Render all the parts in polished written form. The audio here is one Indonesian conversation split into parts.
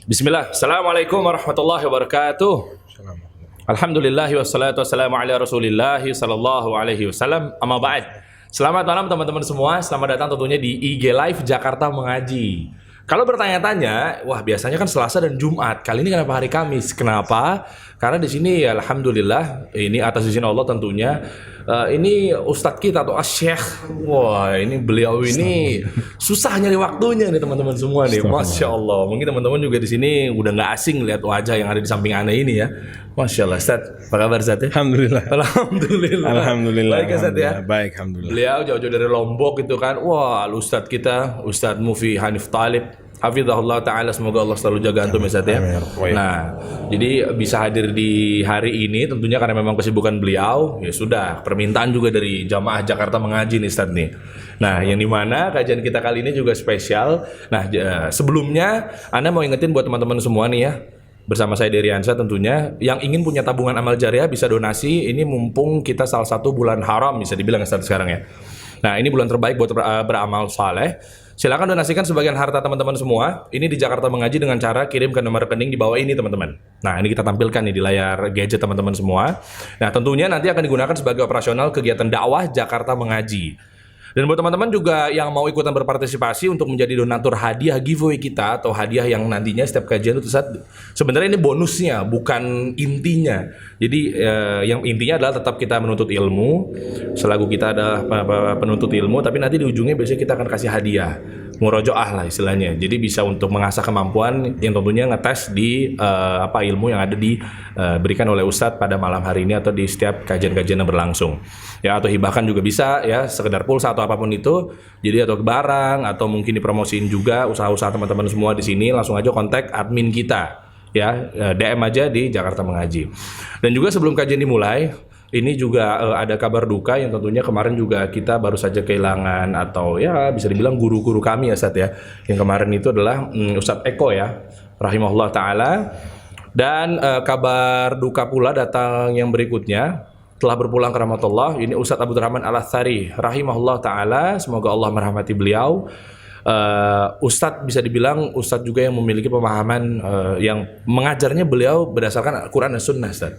Bismillah. Assalamualaikum warahmatullahi wabarakatuh. Alhamdulillahi wassalatu wassalamu ala rasulillahi sallallahu alaihi wasallam. Amma ba'd. Selamat malam teman-teman semua. Selamat datang tentunya di IG Live Jakarta Mengaji. Kalau bertanya-tanya, wah biasanya kan Selasa dan Jumat. Kali ini kenapa hari Kamis? Kenapa? Karena di sini ya, alhamdulillah ini atas izin Allah tentunya. Ini Ustadz kita atau Syekh. Wah, ini beliau ini susah nyari waktunya nih teman-teman semua nih. Masya Allah. Mungkin teman-teman juga di sini udah nggak asing lihat wajah yang ada di samping Anda ini ya. Masya Allah, Ustadz. Apa kabar Ustadz ya? Alhamdulillah. Alhamdulillah. Alhamdulillah. Baik ya Ustadz ya. Baik, alhamdulillah. Beliau jauh-jauh dari Lombok gitu kan. Wah, Ustadz kita, Ustadz Mufi Hanif Talib. Hafizahullah ta'ala, semoga Allah selalu jaga antum ya Ustadz ya. Nah, jadi bisa hadir di hari ini tentunya karena memang kesibukan beliau. Ya sudah, permintaan juga dari jamaah Jakarta Mengaji nih Ustadz nih. Nah, yang dimana kajian kita kali ini juga spesial. Nah, sebelumnya Anda mau ingetin buat teman-teman semua nih ya, bersama saya Dery Ansyah tentunya, yang ingin punya tabungan amal jariah bisa donasi. Ini mumpung kita salah satu bulan haram bisa dibilang Ustadz sekarang ya. Nah, ini bulan terbaik buat beramal saleh. Silakan donasikan sebagian harta teman-teman semua. Ini di Jakarta Mengaji dengan cara kirim ke nomor rekening di bawah ini teman-teman. Nah, ini kita tampilkan nih di layar gadget teman-teman semua. Nah, tentunya nanti akan digunakan sebagai operasional kegiatan dakwah Jakarta Mengaji. Dan buat teman-teman juga yang mau ikutan berpartisipasi untuk menjadi donatur hadiah giveaway kita atau hadiah yang nantinya setiap kajian itu sebenarnya ini bonusnya bukan intinya. Jadi yang intinya adalah tetap kita menuntut ilmu, selaku kita adalah penuntut ilmu, tapi nanti di ujungnya biasanya kita akan kasih hadiah, murojaah lah istilahnya. Jadi bisa untuk mengasah kemampuan yang tentunya ngetes di ilmu yang ada diberikan oleh Ustadz pada malam hari ini atau di setiap kajian-kajian yang berlangsung. Ya, atau hibahkan juga bisa ya, sekedar pulsa atau apapun itu. Jadi atau barang atau mungkin dipromosiin juga usaha-usaha teman-teman semua di sini, langsung aja kontak admin kita ya, DM aja di Jakarta Mengaji. Dan juga sebelum kajian dimulai, ini juga ada kabar duka yang tentunya kemarin juga kita baru saja kehilangan atau ya bisa dibilang guru-guru kami ya Ustadz ya. Yang kemarin itu adalah Ustadz Eko ya, rahimahullah ta'ala. Dan kabar duka pula datang yang berikutnya. Telah berpulang ke rahmatullah, ini Ustadz Abdurrahman Al-Athari rahimahullah ta'ala, semoga Allah merahmati beliau. Ustadz bisa dibilang Ustadz juga yang memiliki pemahaman yang mengajarnya beliau berdasarkan Al-Quran dan Sunnah Ustadz.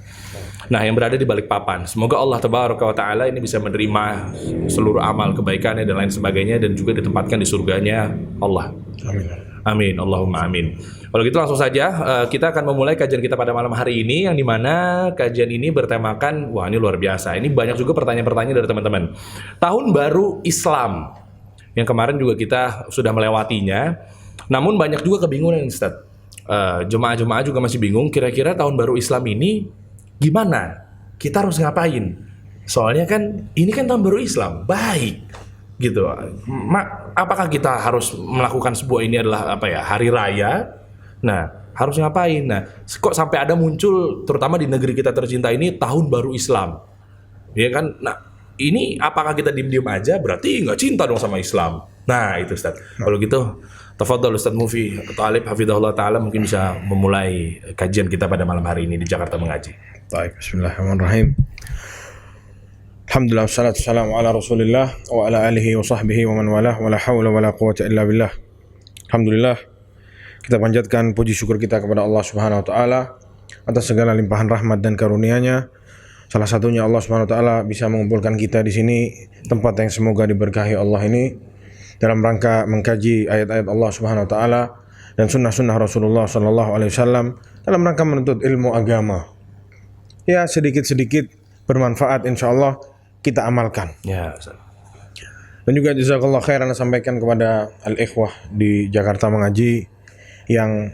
Nah, yang berada di Balikpapan, semoga Allah tabaraka wa ta'ala ini bisa menerima seluruh amal kebaikannya dan lain sebagainya, dan juga ditempatkan di surganya Allah. Amin. Amin, Allahumma amin. Kalau gitu langsung saja kita akan memulai kajian kita pada malam hari ini, yang dimana kajian ini bertemakan, wah ini luar biasa. Ini banyak juga pertanyaan-pertanyaan dari teman-teman. Tahun baru Islam yang kemarin juga kita sudah melewatinya, namun banyak juga kebingungan Ustaz. Jemaah-jemaah juga masih bingung. Kira-kira tahun baru Islam ini gimana? Kita harus ngapain? Soalnya kan ini kan tahun baru Islam, baik. Gitu. Apakah kita harus melakukan sebuah ini adalah hari raya? Nah, harus ngapain? Nah, kok sampai ada muncul terutama di negeri kita tercinta ini tahun baru Islam. Ya kan? Nah, ini apakah kita diem-diem aja? Berarti nggak cinta dong sama Islam. Nah, itu Ustaz. Kalau gitu, tafadhol Ustaz Mufi Talib hafizahullah taala mungkin bisa memulai kajian kita pada malam hari ini di Jakarta Mengaji. Baik, bismillahirrahmanirrahim. Alhamdulillah, wassalatu wassalamu ala rasulillah wa ala alihi wa sahbihi wa man walah, wa la hawla wa la quwwata illa billah. Alhamdulillah, kita panjatkan puji syukur kita kepada Allah subhanahu wa ta'ala atas segala limpahan rahmat dan karunia-Nya. Salah satunya Allah subhanahu wa ta'ala bisa mengumpulkan kita di sini, tempat yang semoga diberkahi Allah ini, dalam rangka mengkaji ayat-ayat Allah subhanahu wa ta'ala dan sunnah-sunnah Rasulullah sallallahu alaihi wasallam, dalam rangka menuntut ilmu agama. Ya, sedikit-sedikit bermanfaat insyaallah kita amalkan. Ya, Ustaz. Dan juga jazakallah khairan sampaikan kepada al-ikhwah di Jakarta Mengaji yang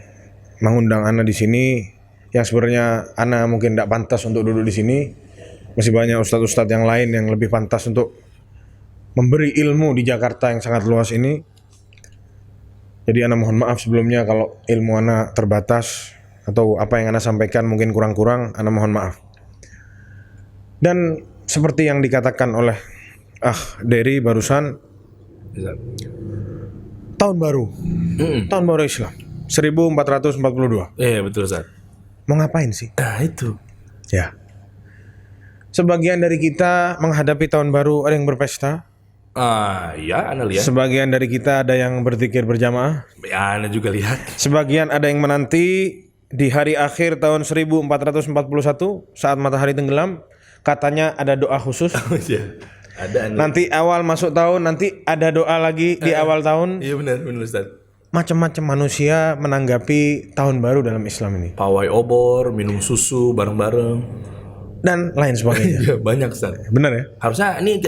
mengundang ana di sini, yang sebenarnya ana mungkin tidak pantas untuk duduk di sini. Masih banyak ustadz-ustadz yang lain yang lebih pantas untuk memberi ilmu di Jakarta yang sangat luas ini. Jadi ana mohon maaf sebelumnya kalau ilmu ana terbatas atau apa yang ana sampaikan mungkin kurang-kurang, ana mohon maaf. Dan seperti yang dikatakan oleh Dery barusan, tahun baru Islam 1442. Iya betul Ustaz. Mau ngapain sih? Nah itu. Ya. Sebagian dari kita menghadapi tahun baru ada yang berpesta, Iya, Anda lihat. Sebagian dari kita ada yang berzikir berjamaah. Ya, Anda juga lihat. Sebagian ada yang menanti di hari akhir tahun 1441 saat matahari tenggelam, katanya ada doa khusus. Iya. Ada Anda. Nanti awal masuk tahun nanti ada doa lagi di awal tahun. Iya benar Ustaz. Macam-macam manusia menanggapi tahun baru dalam Islam ini Pawai obor, minum susu bareng-bareng. dan lain sebagainya. Iya, banyak Ustaz. Benar ya? Harusnya ini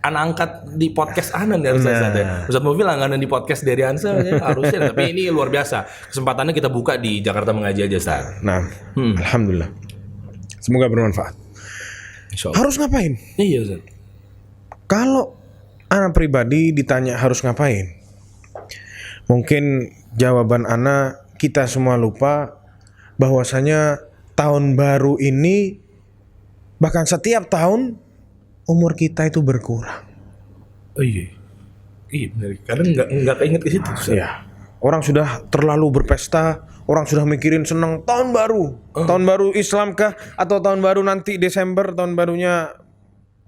anak angkat di podcast Anan ya harusnya Ustaz ya. Ustaz Mufil langganan di podcast dari Ansa ya, harusnya. Tapi ini luar biasa. Kesempatannya kita buka di Jakarta Mengaji aja Ustaz. Nah, alhamdulillah. Semoga bermanfaat. Insyaallah. Harus ngapain? Iya Ustaz. Kalau anak pribadi ditanya harus ngapain, mungkin jawaban anak kita semua lupa bahwasanya tahun baru ini, bahkan setiap tahun umur kita itu berkurang. Oh iya. Iya benar. Kadang nggak keinget ke situ. Ustaz. Ya, orang sudah terlalu berpesta, orang sudah mikirin senang tahun baru, tahun baru Islam kah atau tahun baru nanti Desember, tahun barunya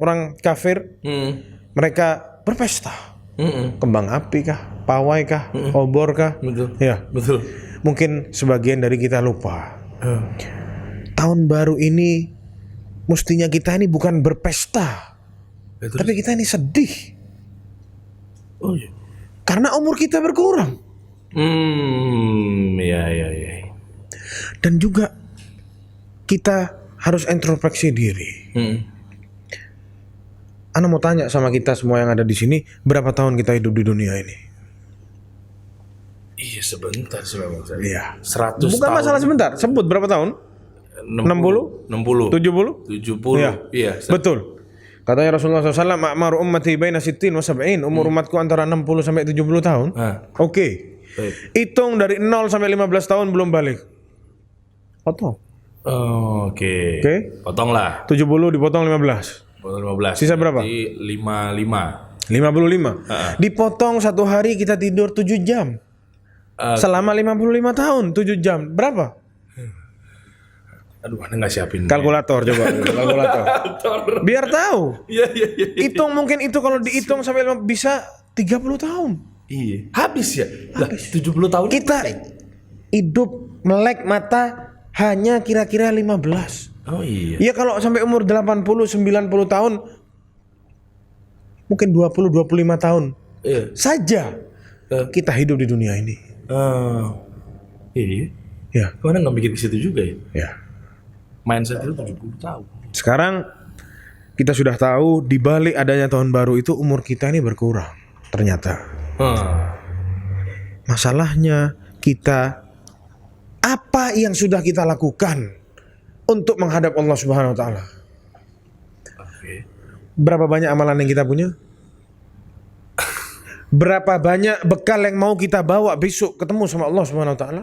orang kafir. Mereka berpesta, kembang api kah, pawai kah, obor kah? Betul. Ya, Betul. mungkin sebagian dari kita lupa. Tahun baru ini mestinya kita ini bukan berpesta, Ya, tapi kita ini sedih oh iya. karena umur kita berkurang. Iya. Dan juga kita harus introspeksi diri. Ana mau tanya sama kita semua yang ada di sini, berapa tahun kita hidup di dunia ini? Iya sebentar sih memang Ustaz. Iya. 100 Bukan tahun. masalah sebentar, sebut berapa tahun? 60? 60. 70? 70. Iya. Iya. Betul. Katanya Rasulullah SAW, ma'maru ummati baina 60 wa 70. Umur umatku antara 60 sampai 70 tahun. Oke. Baik. Hitung dari 0 sampai 15 tahun belum balik. Potong. Oke. Oke. Potonglah. 70 dipotong 15. Potong 15. Sisa berapa? Jadi 55. 55. Dipotong satu hari kita tidur 7 jam. Selama 55 tahun 7 jam. Berapa? Aduh, Anda nggak siapin. Kalkulator coba. Kalkulator. Biar tahu. Iya. Hitung mungkin itu kalau dihitung sampai bisa 30 tahun. Iya. Habis ya? Lah, 70 tahun. Kita hidup melek mata hanya kira-kira 15. Oh iya. Ya kalau sampai umur 80 90 tahun mungkin 20 25 tahun Iya. saja kita hidup di dunia ini. Iya. Ya. Kemana nggak mikir ke situ juga ya? Ya. Mindset itu 70 tahun. Sekarang kita sudah tahu di balik adanya tahun baru itu umur kita ini berkurang ternyata. Masalahnya kita apa yang sudah kita lakukan untuk menghadap Allah Subhanahu wa taala? Oke. Berapa banyak amalan yang kita punya? Berapa banyak bekal yang mau kita bawa besok ketemu sama Allah Subhanahu wa taala?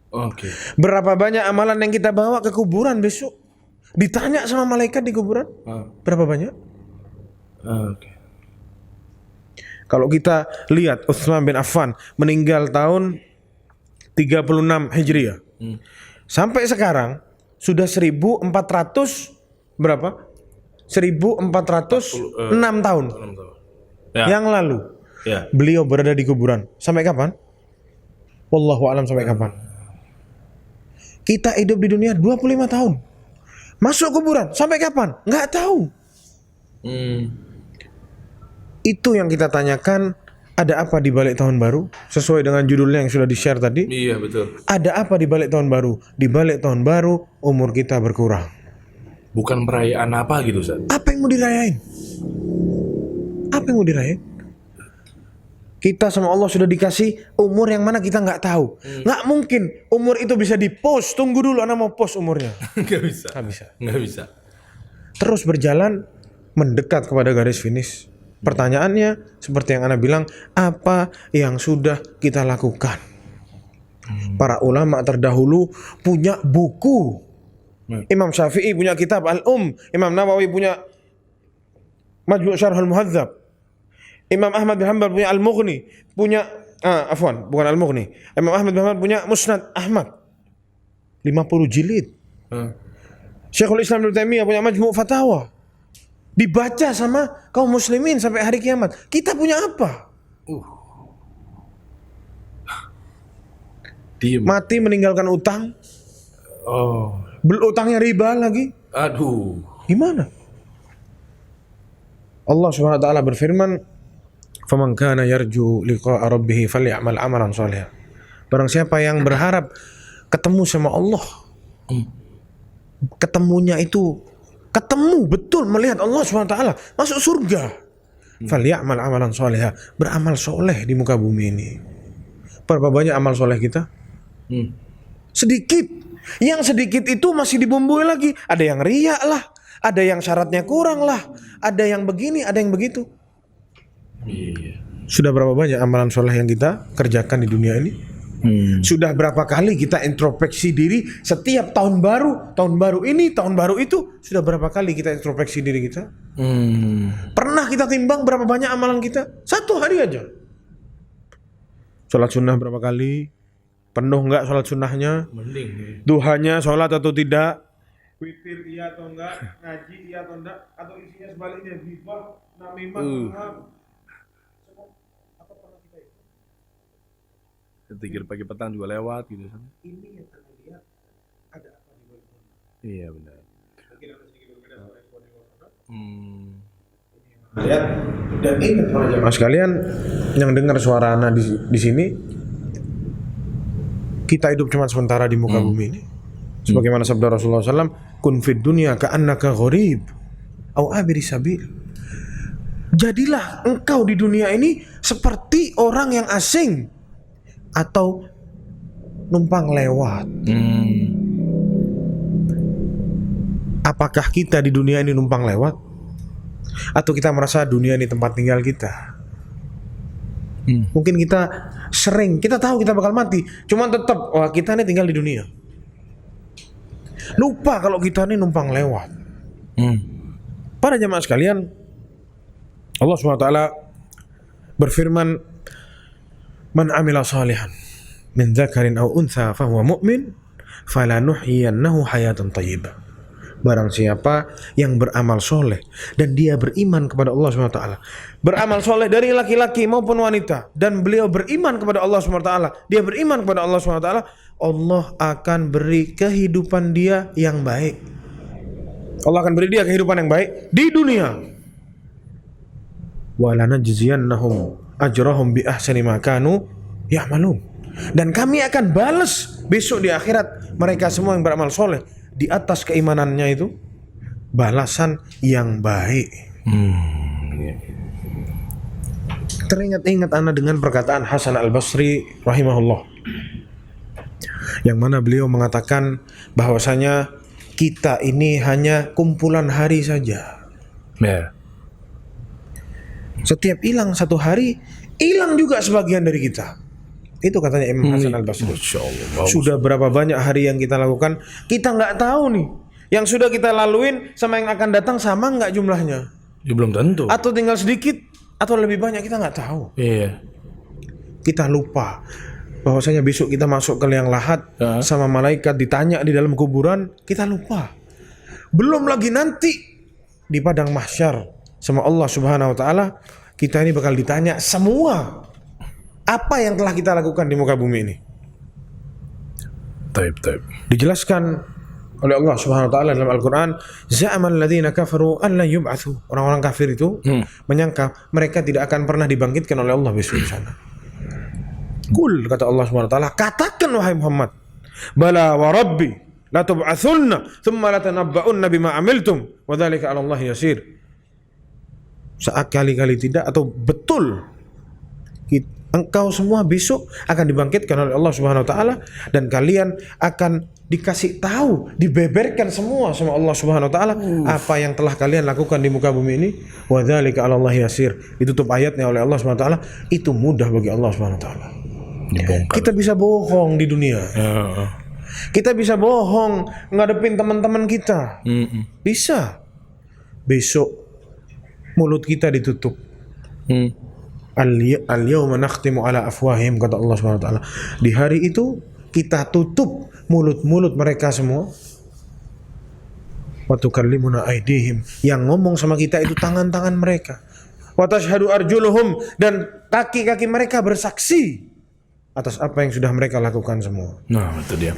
Oke. Berapa banyak amalan yang kita bawa ke kuburan besok? Ditanya sama malaikat di kuburan? Berapa banyak? Oke. Kalau kita lihat Utsman bin Affan meninggal tahun 36 Hijriah. Sampai sekarang sudah 1400 berapa? 1406 tahun. Ya. Yang lalu Ya. beliau berada di kuburan. Sampai kapan? Wallahu a'lam sampai kapan. Kita hidup di dunia 25 tahun. Masuk kuburan sampai kapan? Nggak tahu. Itu yang kita tanyakan, ada apa di balik tahun baru? Sesuai dengan judulnya yang sudah di-share tadi. Iya betul. Ada apa di balik tahun baru? Di balik tahun baru umur kita berkurang. Bukan perayaan apa gitu Ustaz? Apa yang mau dirayain? Apa yang mau dirayain? Kita sama Allah sudah dikasih umur yang mana kita nggak tahu. Nggak mungkin umur itu bisa di-post. Tunggu dulu, anak mau post umurnya. Nggak bisa. Nggak bisa. Nggak bisa. Terus berjalan mendekat kepada garis finish. Pertanyaannya seperti yang Ana bilang, apa yang sudah kita lakukan? Para ulama terdahulu punya buku. Imam Syafi'i punya kitab Imam Nawawi punya Majmu' Syarh Al-Muhadzab. Imam Ahmad bin Hanbal punya Al-Mughni, bukan Al-Mughni. Imam Ahmad bin Hanbal punya Musnad Ahmad. 50 jilid. Syekhul Islam Ibnu Taimiyah punya Majmu' Fatawa. dibaca sama kaum muslimin sampai hari kiamat. Kita punya apa? Diem. Mati meninggalkan utang. Oh. Utangnya riba lagi. Aduh. Gimana? Allah Subhanahu wa taala berfirman, "Faman kana yarju liqa'a rabbih falyamal amalan shalihan." Barang siapa yang berharap ketemu sama Allah, ketemunya itu ketemu betul melihat Allah Subhanahu wa taala, masuk surga. Falyamal amalan shalihan, beramal soleh di muka bumi ini. Berapa banyak amal soleh kita? Sedikit. Yang sedikit itu masih dibumbui lagi. Ada yang riya lah, ada yang syaratnya kurang lah, ada yang begini, ada yang begitu. Iya. Sudah berapa banyak amalan soleh yang kita kerjakan di dunia ini? Sudah berapa kali kita introspeksi diri setiap tahun baru ini, tahun baru itu? Sudah berapa kali kita introspeksi diri kita? Pernah kita timbang berapa banyak amalan kita? Satu hari aja. Sholat sunnah berapa kali? Penuh nggak sholat sunnahnya? Mending. Duhanya sholat atau tidak? Witir iya atau enggak? Ngaji iya atau enggak? Atau isinya sebaliknya ghibah, namimah, Tikir pagi petang juga lewat gitu. ini yang kita lihat ada apa di balik. Iya benar. Mungkin ada sedikit berbeda sama respon yang orang. Lihat. Dan ingat para jemaah sekalian yang dengar suara Ana di sini, kita hidup cuma sementara di muka bumi ini. Sebagaimana sabda Rasulullah SAW, kun fid dunya ka'annaka gharib au abiri sabil. Jadilah engkau di dunia ini seperti orang yang asing atau numpang lewat. Apakah kita di dunia ini numpang lewat? Atau kita merasa dunia ini tempat tinggal kita? Mungkin kita sering, kita tahu kita bakal mati, cuman tetap, wah kita ini tinggal di dunia. Lupa kalau kita ini numpang lewat. Para jemaah sekalian, Allah SWT berfirman, "Man amila salihan min dzakarin aw untha fahuwa mu'min, falanuhyiyannahu hayatan thayyibah." Barang siapa yang beramal soleh dan dia beriman kepada Allah SWT, beramal soleh dari laki-laki maupun wanita, dan beliau beriman kepada Allah SWT, dia beriman kepada Allah SWT, Allah akan beri kehidupan dia yang baik. Allah akan beri dia kehidupan yang baik di dunia. Walanajziyannahum ajrahum bi ahsani ma kanu ya'malun. Dan kami akan balas besok di akhirat mereka semua yang beramal soleh di atas keimanannya itu balasan yang baik. Teringat-ingat Anda dengan perkataan Hasan Al-Basri rahimahullah, yang mana beliau mengatakan bahwasanya kita ini hanya kumpulan hari saja. Setiap hilang satu hari, hilang juga sebagian dari kita. Itu katanya Imam Hasan Al-Basri. Sudah berapa banyak hari yang kita lakukan, kita nggak tahu nih. Yang sudah kita laluin sama yang akan datang sama nggak jumlahnya? Ya belum tentu. Atau tinggal sedikit, atau lebih banyak, kita nggak tahu. Iya. Kita lupa bahwasanya besok kita masuk ke liang lahat sama malaikat ditanya di dalam kuburan, kita lupa. Belum lagi nanti di padang mahsyar sama Allah Subhanahu wa taala, kita ini bakal ditanya semua apa yang telah kita lakukan di muka bumi ini. Taib. Dijelaskan oleh Allah Subhanahu wa taala dalam Al-Qur'an, za'amal ladzina kafaru an la yub'atsu. Orang-orang kafir itu menyangka mereka tidak akan pernah dibangkitkan oleh Allah besok di sana. Qul, kata Allah Subhanahu wa taala, katakan wahai Muhammad, bala wa rabbi la tub'atsunna thumma la tanabba'unna bima amiltum wa dzalika 'ala Allah yasir. Sekali-kali tidak, atau betul engkau semua besok akan dibangkitkan oleh Allah Subhanahu wa taala, dan kalian akan dikasih tahu, dibeberkan semua sama Allah Subhanahu wa taala apa yang telah kalian lakukan di muka bumi ini. Wa dzalika 'ala Allah yasir. Ditutup ayatnya oleh Allah Subhanahu wa taala, itu mudah bagi Allah Subhanahu wa taala. Kita bisa bohong di dunia. Kita bisa bohong ngadepin teman-teman kita. Bisa. Besok mulut kita ditutup. Al-yawma nakhtimu ala afwahihim, kata Allah Subhanahu wa taala. Di hari itu kita tutup mulut-mulut mereka semua. wa tukallimuna aydihim. Yang ngomong sama kita itu tangan-tangan mereka. Wa tashhadu arjuluhum, dan kaki-kaki mereka bersaksi atas apa yang sudah mereka lakukan semua. Nah, itu dia.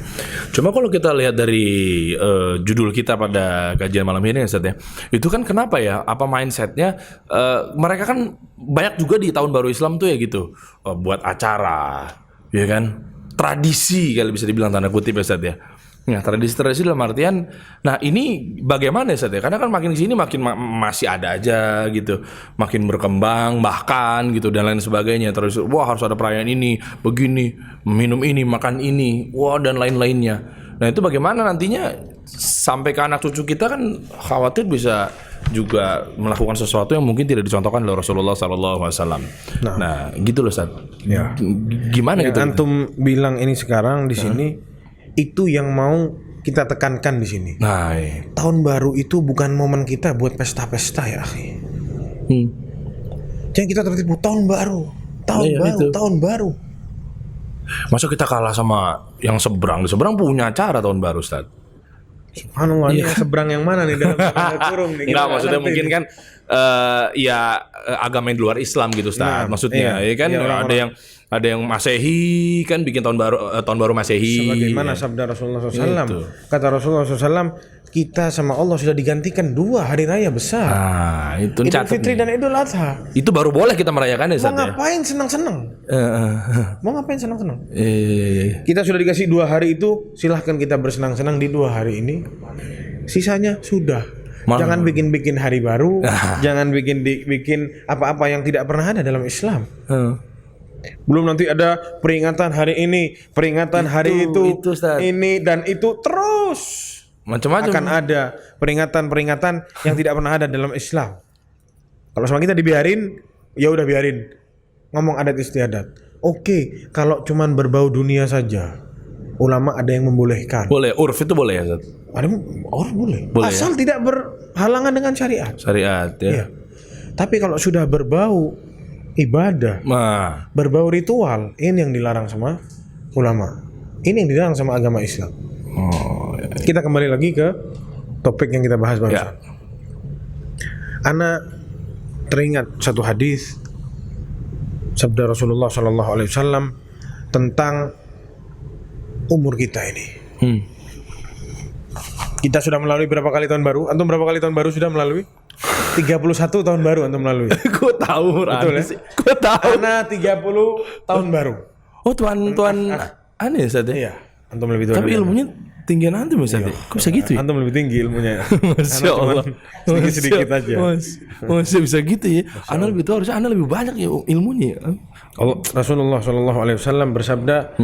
Cuma kalau kita lihat dari judul kita pada kajian malam ini ya Ustaz ya, itu kan kenapa ya, apa mindsetnya, mereka kan banyak juga di tahun baru Islam tuh ya gitu, buat acara, ya kan, tradisi kali bisa dibilang tanda kutip ya Ustaz ya. Nah, tradisi-tradisi dalam artian, nah ini bagaimana ya Ustaz ya? Karena kan makin sini makin masih ada aja gitu, makin berkembang bahkan gitu dan lain sebagainya. Terus wah harus ada perayaan ini, begini, minum ini, makan ini, wah dan lain-lainnya. Nah itu bagaimana nantinya sampai ke anak cucu kita, kan khawatir bisa juga melakukan sesuatu yang mungkin tidak dicontohkan oleh Rasulullah SAW. Nah gitu loh Ustaz. Ya. Gimana Yang gitu? antum bilang ini sekarang di sini, itu yang mau kita tekankan di sini. Nah, iya. Tahun baru itu bukan momen kita buat pesta-pesta ya, akhi. Jangan kita tertipu, tahun baru, Iya, itu. tahun baru. Masa kita kalah sama yang seberang? Di seberang punya acara tahun baru, Ustaz. Subhanallah, ini yang seberang yang mana nih dalam tanda kurung nih? Enggak, Kita maksudnya ngerti mungkin nih. kan agama yang di luar Islam gitu, Ustaz. Nah, maksudnya, iya. ya kan Iya, orang-orang. ada yang Masehi kan bikin tahun baru Masehi. Sebagaimana sabda Rasulullah SAW. Kata Rasulullah SAW, kita sama Allah sudah digantikan 2 hari raya besar. Nah, itu Idul catat Fitri nih. dan Idul Adha. Itu baru boleh kita merayakan ya, Mau Ustaz ya. ngapain senang-senang? Mau ngapain senang-senang? Iya. Kita sudah dikasih 2 hari itu, silahkan kita bersenang-senang di 2 hari ini. Sisanya sudah. Jangan bikin-bikin hari baru, jangan bikin apa-apa yang tidak pernah ada dalam Islam. Belum nanti ada peringatan hari ini, peringatan hari itu Ustaz. ini dan itu terus. Macam-macam. Akan ada peringatan-peringatan yang tidak pernah ada dalam Islam. Kalau sama kita dibiarin, ya udah biarin. Ngomong adat istiadat. Oke, kalau cuman berbau dunia saja, ulama ada yang membolehkan. Boleh, urf itu boleh ya, Ustaz. Ada orang boleh. Boleh, Asal tidak berhalangan dengan syariat. Syariat ya. Iya. Tapi kalau sudah berbau ibadah, Nah, berbau ritual, ini yang dilarang sama ulama. Ini yang dilarang sama agama Islam. Kita kembali lagi ke topik yang kita bahas barusan. Ana teringat satu hadis sabda Rasulullah SAW tentang umur kita ini. Kita sudah melalui berapa kali tahun baru? Antum berapa kali tahun baru sudah melalui? 31 tahun baru antum melalui. Gue tahu, Betul ya? sih. Gue tahu. Ana 30 tahun baru. Oh, tuan aneh Ustaz ya. Iya, antum lebih tua. Tapi dari ilmunya tinggian antum Ustaz ya. Kok bisa gitu ya? antum lebih tinggi ilmunya. Masya Allah. Sedikit-sedikit aja. Masya bisa gitu ya. Ana lebih tua, harusnya Ana lebih banyak ya ilmunya. Rasulullah SAW bersabda,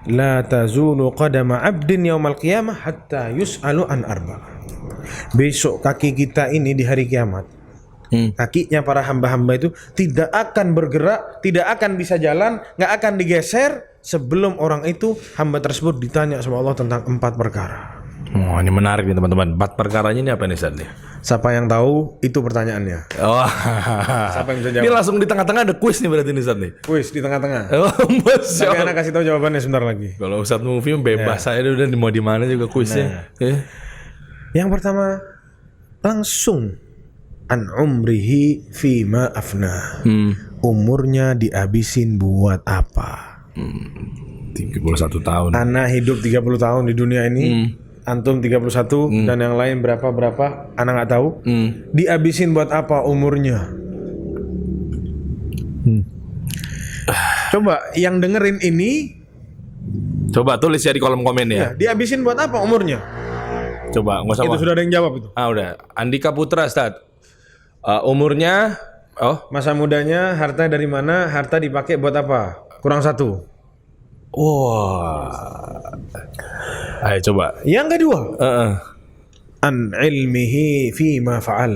la tazulu qadama 'abdin yaumal qiyamah hatta yus'alu an arba. Besok kaki kita ini di hari kiamat, kakinya para hamba-hamba itu tidak akan bergerak, tidak akan bisa jalan, nggak akan digeser sebelum orang itu, hamba tersebut, ditanya sama Allah tentang 4 perkara. Oh, ini menarik nih teman-teman. 4 perkaranya ini apa nih Ustaz nih? Siapa yang tahu itu pertanyaannya? Oh. Siapa yang bisa jawab? Ini langsung di tengah-tengah ada kuis nih berarti nih Ustaz nih. Kuis di tengah-tengah. Oh, Masya Tapi Allah. anak kasih tahu jawabannya sebentar lagi. Kalau Ustaz Movie bebas saya udah mau di mana juga kuisnya. Yang pertama, langsung an umrihi fima afna. Umurnya dihabisin buat apa? 31 tahun. Anak hidup 30 tahun di dunia ini, antum 31 dan yang lain berapa anak nggak tahu. Dihabisin buat apa umurnya? Coba yang dengerin ini, Coba tulis ya di kolom komen ya. dihabisin buat apa umurnya? Coba nggak usah. Itu sudah ada yang jawab itu. Udah. Andika Putra Ustaz. Umurnya Masa mudanya, harta dari mana? Harta dipakai buat apa? Kurang 1. Wah. Ayo coba. Yang kedua, an ilmihi fima fa'al.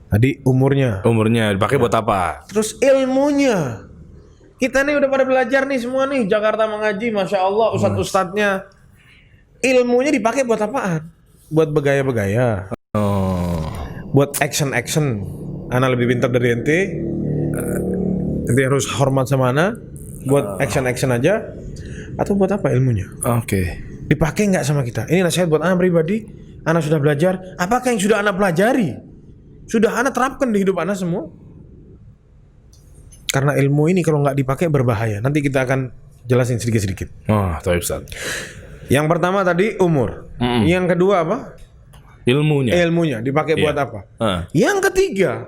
Tadi umurnya. Umurnya dipakai buat apa? Terus ilmunya. Kita nih udah pada belajar nih semua nih, Jakarta mengaji, Masya Allah, ustadz-ustadznya. Ilmunya dipakai buat apaan? Buat begaya-begaya. Buat action-action. Ana lebih pintar dari ente. Ente harus hormat sama ana. Buat action-action aja. Atau buat apa ilmunya? Oke. Dipakai nggak sama kita? Ini nasihat buat ana pribadi. Ana sudah belajar, apakah yang sudah ana pelajari sudah ana terapkan di hidup ana semua? Karena ilmu ini kalau nggak dipakai berbahaya. Nanti kita akan jelasin sedikit-sedikit. Oh, tahu Ustaz. Yang pertama tadi umur. Yang kedua apa? Ilmunya dipakai buat apa? Yang ketiga,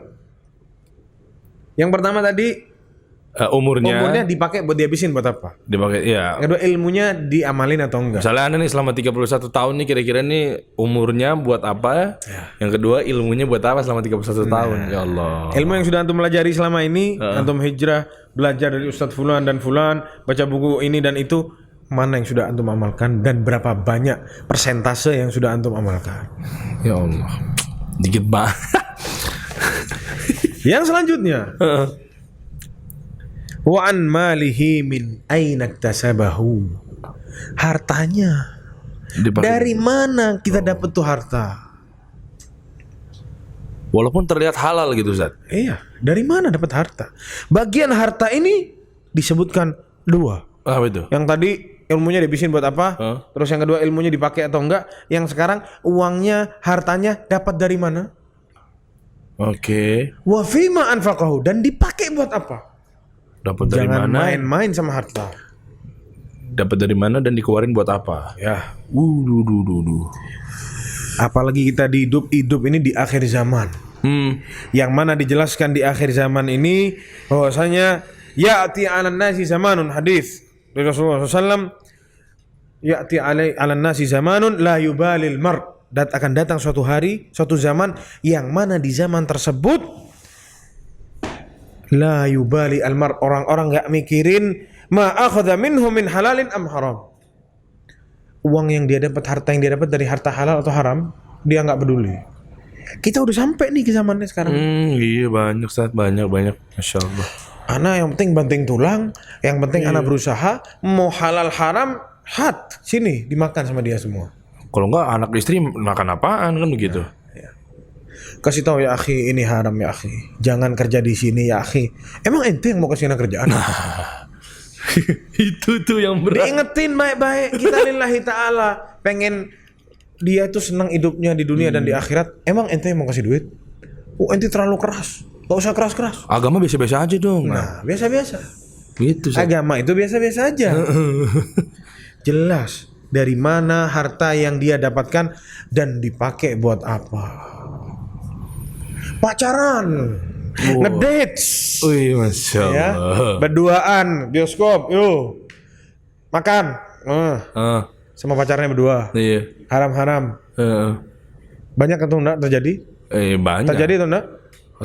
yang pertama tadi umurnya dipakai buat dihabisin buat apa? Dipakai, ya. Yang kedua ilmunya diamalin atau enggak? Misalnya Anda nih selama 31 tahun nih kira-kira nih umurnya buat apa? Yang kedua ilmunya buat apa selama 31 tahun? Ya Allah. Ilmu yang sudah antum pelajari selama ini, antum hijrah, belajar dari Ustadz Fulan dan Fulan, baca buku ini dan itu, mana yang sudah antum amalkan dan berapa banyak persentase yang sudah antum amalkan? Ya Allah. Dikit banget. Yang selanjutnya, wa an malihi min aina iktasabahu. Hartanya dari mana kita dapat tuh harta? Walaupun terlihat halal gitu Ustaz. Iya, dari mana dapat harta? Bagian harta ini disebutkan dua. Apa itu? Yang tadi ilmunya dihabisin buat apa? Terus yang kedua ilmunya dipakai atau enggak? Yang sekarang uangnya, hartanya dapat dari mana? Oke. Wa fima anfaqahu, dan dipakai buat apa? Dapat dari Jangan mana? main-main sama harta. Dapat dari mana dan dikeluarin buat apa? Ya. Apalagi kita di hidup ini di akhir zaman. Yang mana dijelaskan di akhir zaman ini bahwasanya ya'ti 'alan nasi zamanun, hadis dari Rasulullah SAW, ya'ti 'alan nasi zamanun la yubalil mar. Dan akan datang suatu hari, suatu zaman yang mana di zaman tersebut la yubali almar, orang-orang enggak mikirin ma akhadha minhu min halalin am haram. Uang yang dia dapat, harta yang dia dapat dari harta halal atau haram, dia enggak peduli. Kita udah sampai nih ke zamannya sekarang. Iya banyak Ustaz, banyak. Masya Allah. Ana yang penting banting tulang, yang penting ana berusaha, mau halal haram, sini dimakan sama dia semua. Kalau enggak anak istri makan apaan kan begitu. Kasih tahu ya akhi, ini haram ya akhi. Jangan kerja di sini ya akhi. Emang ente yang mau kasih anak kerjaan? Itu tuh yang berat. Diingetin baik-baik. Kita lillahi ta'ala pengen dia itu senang hidupnya di dunia dan di akhirat. Emang ente yang mau kasih duit? Ente terlalu keras. Gak usah keras-keras. Agama biasa-biasa aja dong. Nah, biasa-biasa. Gitu sih. Agama itu biasa-biasa aja. Jelas dari mana harta yang dia dapatkan dan dipakai buat apa. Pacaran, ngedates, Wih, Masya Allah. ya, berduaan, bioskop, yuk, makan, sama pacarnya berdua, Iya. haram-haram. Banyak atau enggak terjadi? Banyak. Terjadi atau enggak?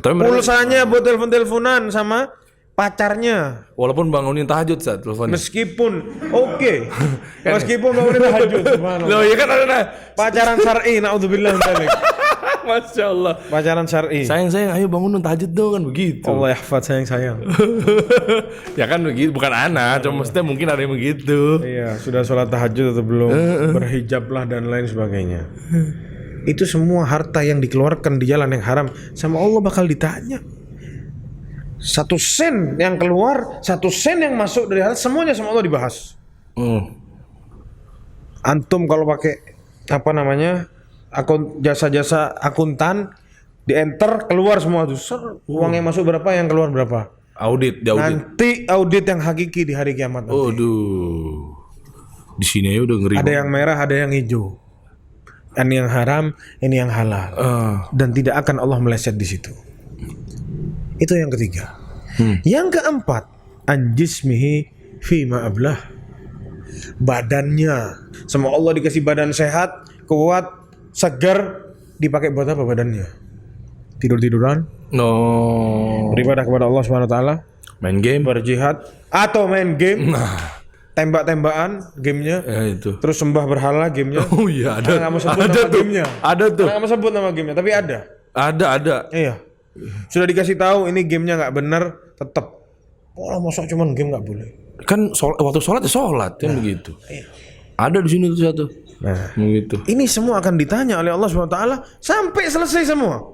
Tapi mereka, Pulsanya buat telepon-teleponan sama pacarnya. walaupun bangunin tahajud saat teleponnya. Meskipun meskipun bangunin tahajud, subhanallah. Loh, ya kan ada. Pacaran syar'i, naudzubillah min dzalik. Masya Allah. Pacaran syar'i. Sayang, ayo bangun tahajud dong, kan begitu. Allah yahfad, sayang. Ya kan begitu, bukan anak, cuma maksudnya mungkin ada yang begitu. Iya, sudah sholat tahajud atau belum? Berhijablah dan lain sebagainya. Itu semua harta yang dikeluarkan di jalan yang haram, sama Allah bakal ditanya. 1 sen yang keluar, 1 sen yang masuk dari haram, semuanya sama Allah dibahas. Antum kalau pakai akun jasa-jasa akuntan, di enter keluar semua tuh. Uang yang masuk berapa, yang keluar berapa. Audit. Nanti audit yang hakiki di hari kiamat nanti. Aduh. Di sini aja udah ngeri. Ada yang merah, ada yang hijau. Ini yang haram, ini yang halal. Dan tidak akan Allah meleset di situ. Itu yang ketiga. Yang keempat, anjismihi fima ablah. Badannya, sama Allah dikasih badan sehat, kuat, segar, dipakai buat apa badannya? Tidur-tiduran? No. Beribadah kepada Allah Subhanahu wa taala, Main game. berjihad atau main game. Tembak-tembakan gamenya. Itu. Terus sembah berhala gamenya. Oh iya ada. Nggak mau sebut Ada nama tuh. gamenya. Ada tuh. Nggak mau sebut nama gamenya, tapi ada. Ada. Iya. Sudah dikasih tahu ini gamenya nggak benar, tetap. Oh, masa cuman game nggak boleh. Kan waktu sholat ya sholat kan begitu. Ada di sini tuh satu. Nah, Begitu. ini semua akan ditanya oleh Allah Subhanahu wa taala sampai selesai semua.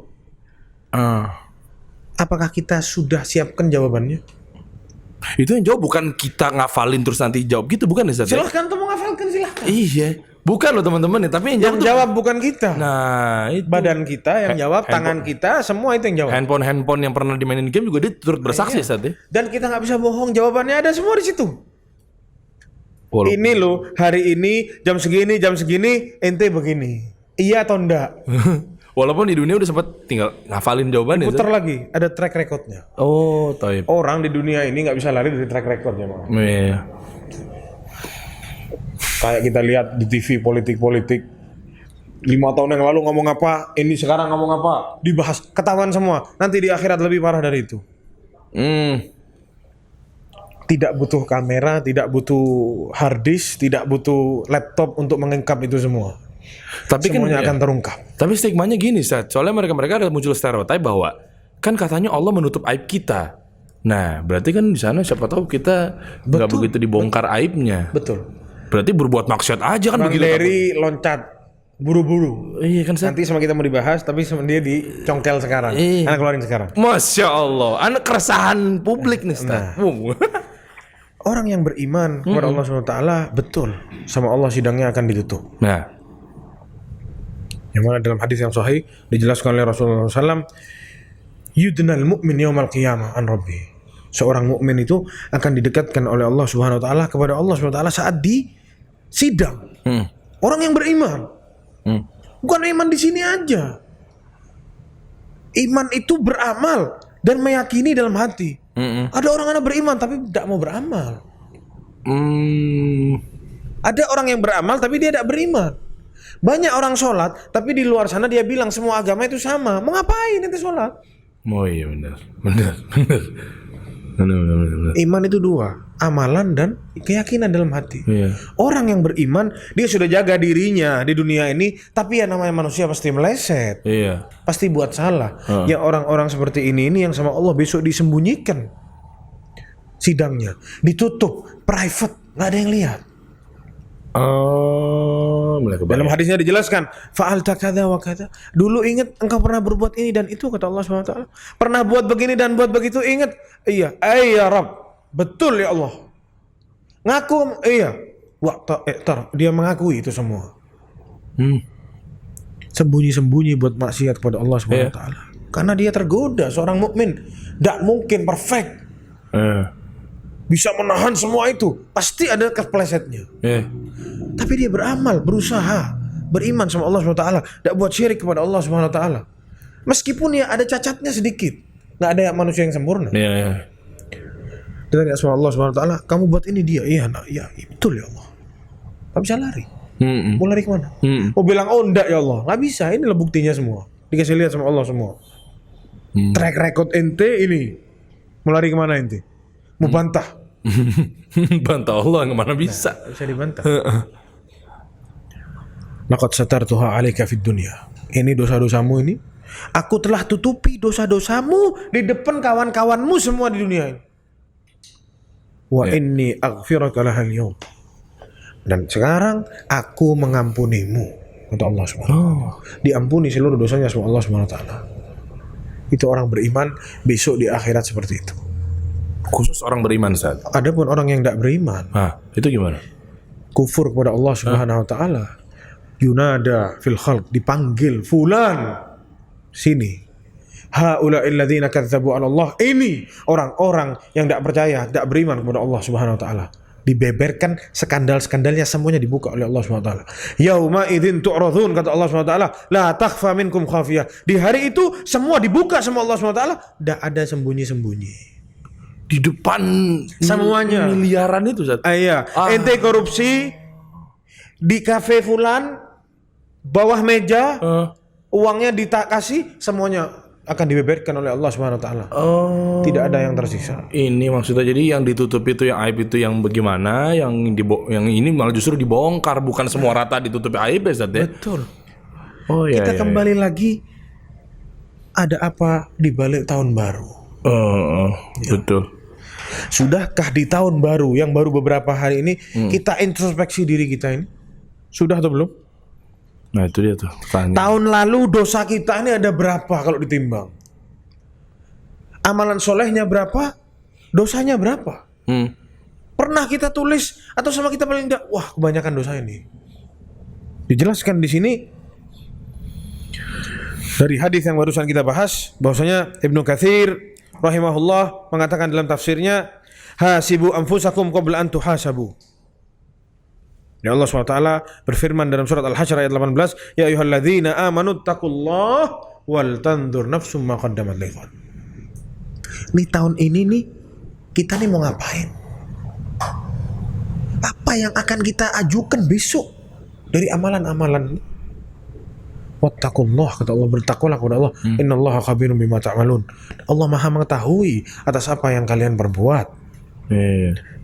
Apakah kita sudah siapkan jawabannya? Itu yang jawab bukan kita ngafalin terus nanti jawab gitu, bukan ya Ustaz? Silahkan tuh mau ngafalkan, silahkan. Iya. Bukan loh teman-teman nih, tapi Yang jawab bukan kita. Nah, itu. Badan kita yang jawab, tangan kita, semua itu yang jawab. Handphone yang pernah dimainin game juga dia turut bersaksi saat ya. Dan kita nggak bisa bohong, jawabannya ada semua di situ. Ini loh, hari ini jam segini ente begini. Iya atau enggak? Walaupun di dunia udah sempat tinggal ngafalin jawabannya. Putar lagi, ada track recordnya. Oh, taib. Orang di dunia ini nggak bisa lari dari track recordnya, Bang. Iya. Kayak kita lihat di TV politik 5 tahun yang lalu ngomong apa, ini sekarang ngomong apa, dibahas, ketahuan semua. Nanti di akhirat lebih parah dari itu. Tidak butuh kamera, tidak butuh hard disk, tidak butuh laptop untuk mengungkap itu semua. Tapi semuanya kan akan terungkap. Tapi stigmanya gini, Ustaz. Soalnya mereka ada muncul stereotip bahwa kan katanya Allah menutup aib kita. Nah, berarti kan di sana siapa tahu kita nggak begitu dibongkar aibnya. Betul. Berarti berbuat maksiat aja kan Bang begitu. Dery loncat buru-buru. Iya kan, Ustaz. Nanti sama kita mau dibahas, tapi sama dia dicongkel sekarang. Iya. Anak keluarin sekarang. Masya Allah, anak keresahan publik nih, Ustaz. Orang yang beriman kepada Allah SWT, betul, sama Allah sidangnya akan ditutup. Nah, yang mana dalam hadis yang sahih dijelaskan oleh Rasulullah SAW, yudnal mu'min yaumal qiyamah an rabbi. Seorang mukmin itu akan didekatkan oleh Allah Subhanahu wa taala kepada Allah Subhanahu wa taala saat di sidang. Orang yang beriman. Bukan iman di sini aja. Iman itu beramal dan meyakini dalam hati. Ada orang beriman tapi tidak mau beramal. Ada orang yang beramal tapi dia tidak beriman. Banyak orang sholat tapi di luar sana dia bilang semua agama itu sama. Mau ngapain nanti sholat? oh iya benar. Iman itu dua, amalan dan keyakinan dalam hati. Iya. Orang yang beriman dia sudah jaga dirinya di dunia ini, tapi ya namanya manusia pasti meleset, Iya. pasti buat salah. Ya orang-orang seperti ini yang sama Allah besok disembunyikan sidangnya, ditutup, private, nggak ada yang lihat. Oh, mulai kebayang. Dalam hadisnya dijelaskan, fa'alta kadza wa kadza. Dulu ingat engkau pernah berbuat ini dan itu, kata Allah Subhanahu wa taala. Pernah buat begini dan buat begitu, ingat. Iya, ya Rabb. Betul ya Allah. Ngaku, iya. Dia mengakui itu semua. Sembunyi-sembunyi buat maksiat kepada Allah Subhanahu wa taala. Karena dia tergoda, seorang mukmin enggak mungkin perfect. Bisa menahan semua itu, pasti ada keplesetnya. Tapi dia beramal, berusaha, beriman sama Allah SWT, tidak buat syirik kepada Allah SWT. Meskipun ya ada cacatnya sedikit, nggak ada manusia yang sempurna. Dia tanya sama Allah SWT, kamu buat ini dia, iya betul ya Allah. Gak bisa lari. Mau lari kemana? Mau bilang oh enggak ya Allah, nggak bisa. Inilah buktinya semua, dikasih lihat sama Allah semua. Track record ente ini, mau lari kemana ente? Mau bantah? Bantah Allah kemana bisa? Bisa dibantah. Laqad satartuha 'alaika fid dunya. Ini dosa-dosamu ini, aku telah tutupi dosa-dosamu di depan kawan-kawanmu semua di dunia ini. Wa inni aghfiruka lahal yawm. Dan sekarang aku mengampunimu, kata Allah Subhanahu wa taala. Diampuni seluruh dosanya sama Allah Subhanahu wa taala. Itu orang beriman besok di akhirat seperti itu. Khusus orang beriman, Ustaz. Adapun orang yang tidak beriman, itu gimana? kufur kepada Allah Subhanahu wa taala, yunada fil khalq, dipanggil fulan sini. Haula'il ladzina kadzdzabu 'ala Allah. Ini orang-orang yang tidak percaya, tidak beriman kepada Allah Subhanahu wa taala. Dibeberkan skandal-skandalnya semuanya dibuka oleh Allah Subhanahu wa taala. Yauma idzin tu'radun, kata Allah Subhanahu wa taala, la takhfa minkum khafiyah. Di hari itu semua dibuka sama Allah Subhanahu wa taala, tidak ada sembunyi-sembunyi. Di depan semuanya miliaran itu, Ustaz. Iya, ente korupsi di kafe fulan, bawah meja, uangnya kasih, semuanya akan dibeberkan oleh Allah Subhanahu wa taala. Tidak ada yang tersisa. Ini Maksudnya jadi yang ditutup itu, yang aib itu yang bagaimana, yang ini malah justru dibongkar, bukan semua rata ditutupi aib ya, Ustaz. Betul. Kita kembali lagi, ada apa di balik tahun baru? Betul. Sudahkah di tahun baru yang baru beberapa hari ini kita introspeksi diri kita ini? Sudah atau belum? Nah itu dia tuh pertanyaan. Tahun lalu dosa kita ini ada berapa kalau ditimbang? Amalan solehnya berapa? Dosanya berapa? Pernah kita tulis atau sama kita paling tidak? Wah, kebanyakan dosa ini. Dijelaskan di sini dari hadis yang barusan kita bahas bahwasanya Ibnu Katsir rahimahullah mengatakan dalam tafsirnya, hasibu anfusakum qabla an tuhasabu. Ya Allah SWT berfirman dalam surat Al-Hasyr ayat 18, ya ayyuhalladzina amanu taqullaha wal tanzur nafsum ma qaddamat lighad. Nih tahun ini nih kita nih mau ngapain? Apa yang akan kita ajukan besok dari amalan-amalan? Wattaqullah, kata Allah, bertakwalah kepada Allah. Innallaha khabirun bima ta'malun. Allah Maha mengetahui atas apa yang kalian perbuat.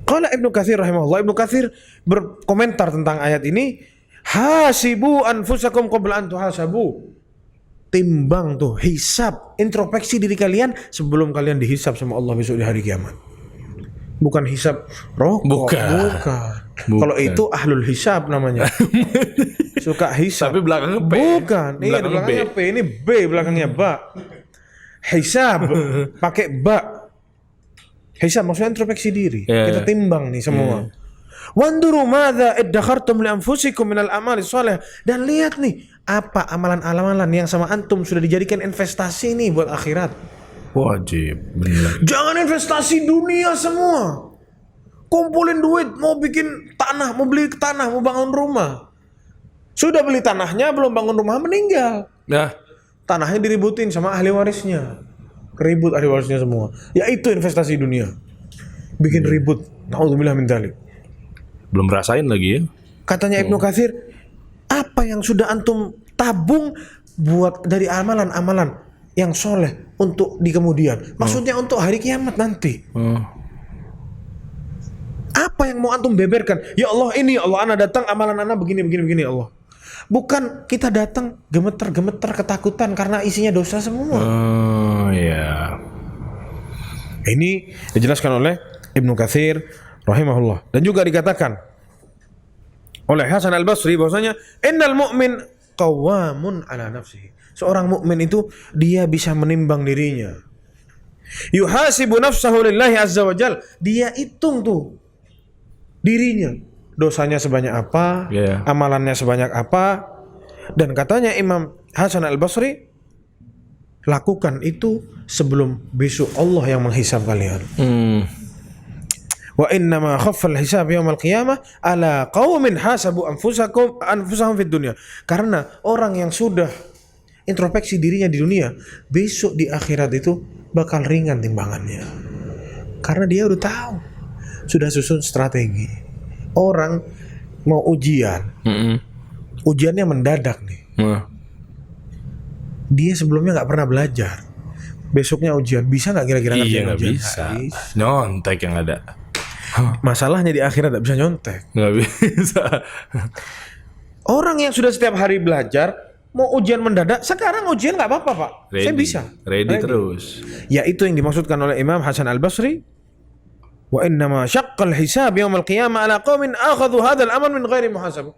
Qala Ibnu Katsir rahimahullah, Ibnu Katsir berkomentar tentang ayat ini, hasibu anfusakum qabla an tuhasabu. Timbang tuh, hisab, introspeksi diri kalian sebelum kalian dihisab sama Allah besok di hari kiamat. Bukan hisab rokok, bukan. Kalau itu ahlul hisab namanya. Suka hisab. Tapi belakangnya P. Bukan, iya belakangnya P, ini B, belakangnya ba. Hisab pakai ba. Hisab maksudnya introspeksi diri. Kita timbang nih semua. Wanduru madza iddakhartum li anfusikum minal amali shalih. Dan lihat nih, apa amalan-amalan yang sama antum sudah dijadikan investasi nih buat akhirat. Wajib, benar. Jangan investasi dunia semua. Kumpulin duit, mau bikin tanah, mau beli tanah, mau bangun rumah. Sudah beli tanahnya, belum bangun rumah, meninggal. Nah, Tanahnya diributin sama ahli warisnya. Ribut ahli warisnya semua. Ya itu investasi dunia. Bikin ribut. Na'udzubillah min dzalik. belum rasain lagi ya. Katanya Ibnu Katsir, apa yang sudah antum tabung buat dari amalan-amalan yang soleh untuk di kemudian. Maksudnya untuk hari kiamat nanti. Apa yang mau antum beberkan? Ya Allah, ini ya Allah, ana datang amalan ana begini ya Allah. Bukan kita datang gemeter-gemeter ketakutan karena isinya dosa semua. Oh ya. Ini dijelaskan oleh Ibnu Katsir rahimahullah, dan juga dikatakan oleh Hasan Al-Basri bahwasanya innal mu'min qawwamun ala nafsihi. Seorang mukmin itu dia bisa menimbang dirinya. Yuhasibu nafsahu lillahi azza wajal. Dia hitung tuh dirinya, dosanya sebanyak apa, amalannya sebanyak apa. Dan katanya Imam Hasan Al-Basri, lakukan itu sebelum besok Allah yang menghisab kalian. Wa innama khaffal hisab yaumal qiyamah ala qaumin hasabu anfusahum fid dunya. Karena orang yang sudah introspeksi dirinya di dunia, besok di akhirat itu bakal ringan timbangannya. Karena dia udah tahu, sudah susun strategi. Orang mau ujian, ujiannya mendadak nih. Dia sebelumnya nggak pernah belajar. Besoknya ujian, bisa nggak kira-kira ngerjain nggak ujian? bisa. Nyontek yang ada. Masalahnya di akhirat nggak bisa nyontek. Nggak bisa. Orang yang sudah setiap hari belajar, mau ujian mendadak, sekarang ujian nggak apa-apa Pak. Ready. Saya bisa. Ready terus. Ya itu yang dimaksudkan oleh Imam Hasan Al-Basri. Wa innama syaqqal hisab yaumal qiyamah ala qaumin akhadhu hadzal amal min ghairi muhasabah.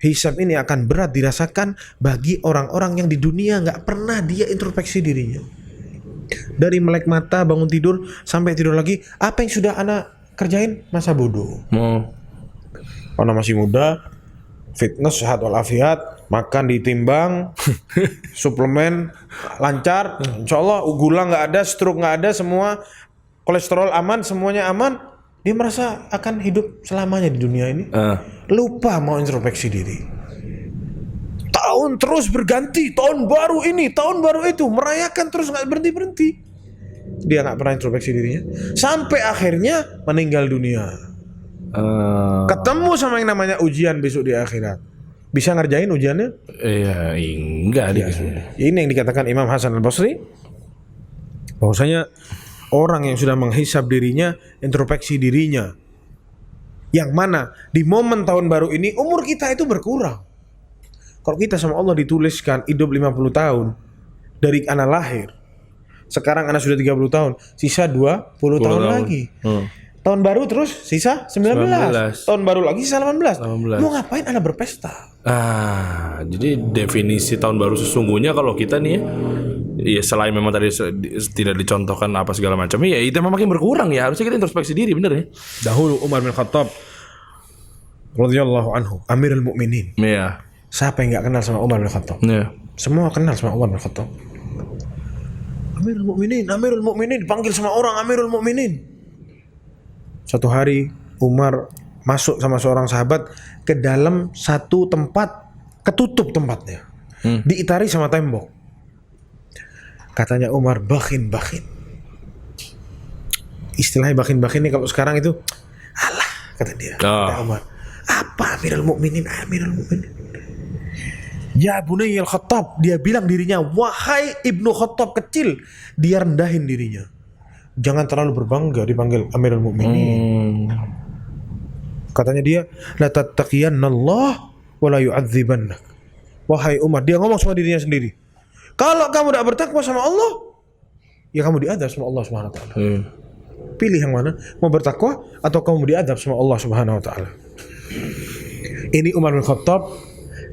Hisab ini akan berat dirasakan bagi orang-orang yang di dunia nggak pernah dia introspeksi dirinya. Dari melek mata, bangun tidur, sampai tidur lagi, apa yang sudah ana kerjain masa bodoh. Ana masih muda, fitness, sehat walafiat, makan ditimbang, suplemen lancar, insya Allah gula nggak ada, stroke nggak ada, semua kolesterol aman, semuanya aman. Dia merasa akan hidup selamanya di dunia ini. Lupa mau introspeksi diri. Tahun terus berganti, tahun baru ini, tahun baru itu, merayakan terus nggak berhenti. Dia nggak pernah introspeksi dirinya, sampai akhirnya meninggal dunia. Ketemu sama yang namanya ujian besok di akhirat. Bisa ngerjain ujiannya? Iya, enggak dia. Ini yang dikatakan Imam Hasan Al-Basri, bahwasanya orang yang sudah menghisab dirinya, introspeksi dirinya, yang mana di momen tahun baru ini umur kita itu berkurang. Kalau kita sama Allah dituliskan hidup 50 tahun dari anak lahir, sekarang anak sudah 30 tahun, sisa 20 tahun lagi. Tahun baru terus sisa 19. Tahun baru lagi sisa 18. Mau ngapain anak berpesta? Jadi definisi tahun baru sesungguhnya kalau kita nih ya selain memang tadi tidak dicontohkan apa segala macam, ya itu memang makin berkurang ya. Harusnya kita introspeksi diri, bener ya. Dahulu Umar bin Khattab radhiyallahu anhu, Amirul Mukminin. Iya. Siapa yang enggak kenal sama Umar bin Khattab? Iya. Semua kenal sama Umar bin Khattab. Amirul Mukminin dipanggil sama orang Amirul Mukminin. Suatu hari Umar masuk sama seorang sahabat ke dalam satu tempat, ketutup tempatnya. Diitari sama tembok. Katanya Umar, bakhin. Istilahnya bakhin ini kalau sekarang itu, alah, kata dia. Kata Umar, apa Amirul Mukminin? Ya Bunayil Khattab, dia bilang dirinya, wahai Ibnu Khattab kecil, dia rendahin dirinya. Jangan terlalu berbangga dipanggil Amirul Mukminin. Katanya dia, la tattaqiyannallah wa la yu'adzibannak. Wahai Umar, dia ngomong sama dirinya sendiri. Kalau kamu tidak bertakwa sama Allah, ya kamu diadab sama Allah Subhanahu wa taala. Pilih yang mana? Mau bertakwa atau kamu diadab sama Allah Subhanahu wa taala? Ini Umar bin Khattab,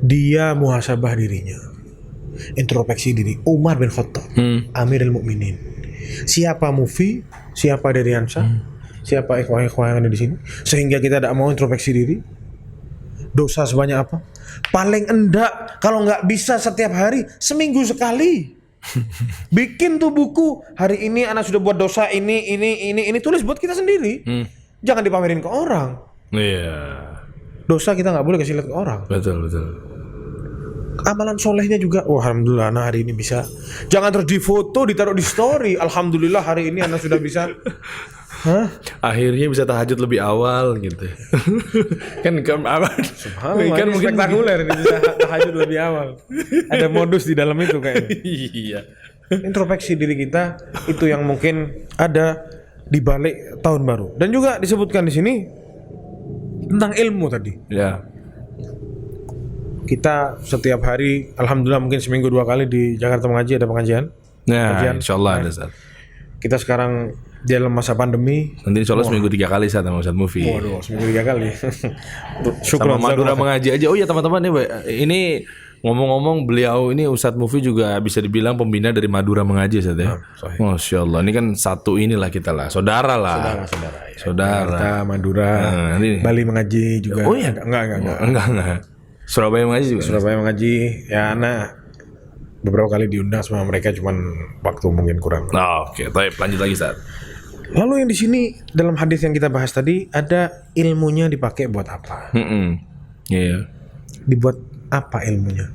dia muhasabah dirinya. Introspeksi diri. Umar bin Khattab, Amirul Mukminin. Siapa Mufi? Siapa Deriansyah? Siapa ikhwah-ikhwah yang ada di sini? Sehingga kita tidak mau introspeksi diri. Dosa sebanyak apa? Paling enggak kalau nggak bisa setiap hari, seminggu sekali. Bikin tuh buku, hari ini anak sudah buat dosa ini, tulis buat kita sendiri. Jangan dipamerin ke orang. Iya. Dosa kita nggak boleh kasih lihat ke orang. Betul. Amalan solehnya juga, alhamdulillah anak hari ini bisa. Jangan terus difoto, ditaruh di story. Alhamdulillah hari ini anak sudah bisa. Akhirnya bisa tahajud lebih awal gitu. kan Kan mungkin spektakuler ini bisa tahajud lebih awal. Ada modus di dalam itu kayaknya. Iya. Introspeksi diri kita itu yang mungkin ada di balik tahun baru. Dan juga disebutkan di sini tentang ilmu tadi. Ya. Kita setiap hari, alhamdulillah mungkin seminggu 2 kali di Jakarta Mengaji ada pengajian. Ya, insyaallah ada Ustaz. Kita sekarang di dalam masa pandemi. Nanti insyaallah seminggu 3 kali Ustaz sama Ustaz Mufi. Waduh, seminggu 3 kali. Syukur sama Madura Mengaji aja. Oh iya teman-teman ini ngomong-ngomong beliau ini Ustaz Mufi juga bisa dibilang pembina dari Madura Mengaji Ustaz ya. Masya Allah, ini kan satu inilah kita lah, saudara lah. Saudara. Jakarta, Madura, Bali Mengaji juga. Oh iya, enggak. Surabaya Mengaji juga. Surabaya Mengaji, ya anak beberapa kali diundang sama mereka, cuman waktu mungkin kurang. Oke, baik, lanjut lagi Ustaz. Lalu yang di sini dalam hadis yang kita bahas tadi ada ilmunya dipakai buat apa? Iya. Dibuat apa ilmunya?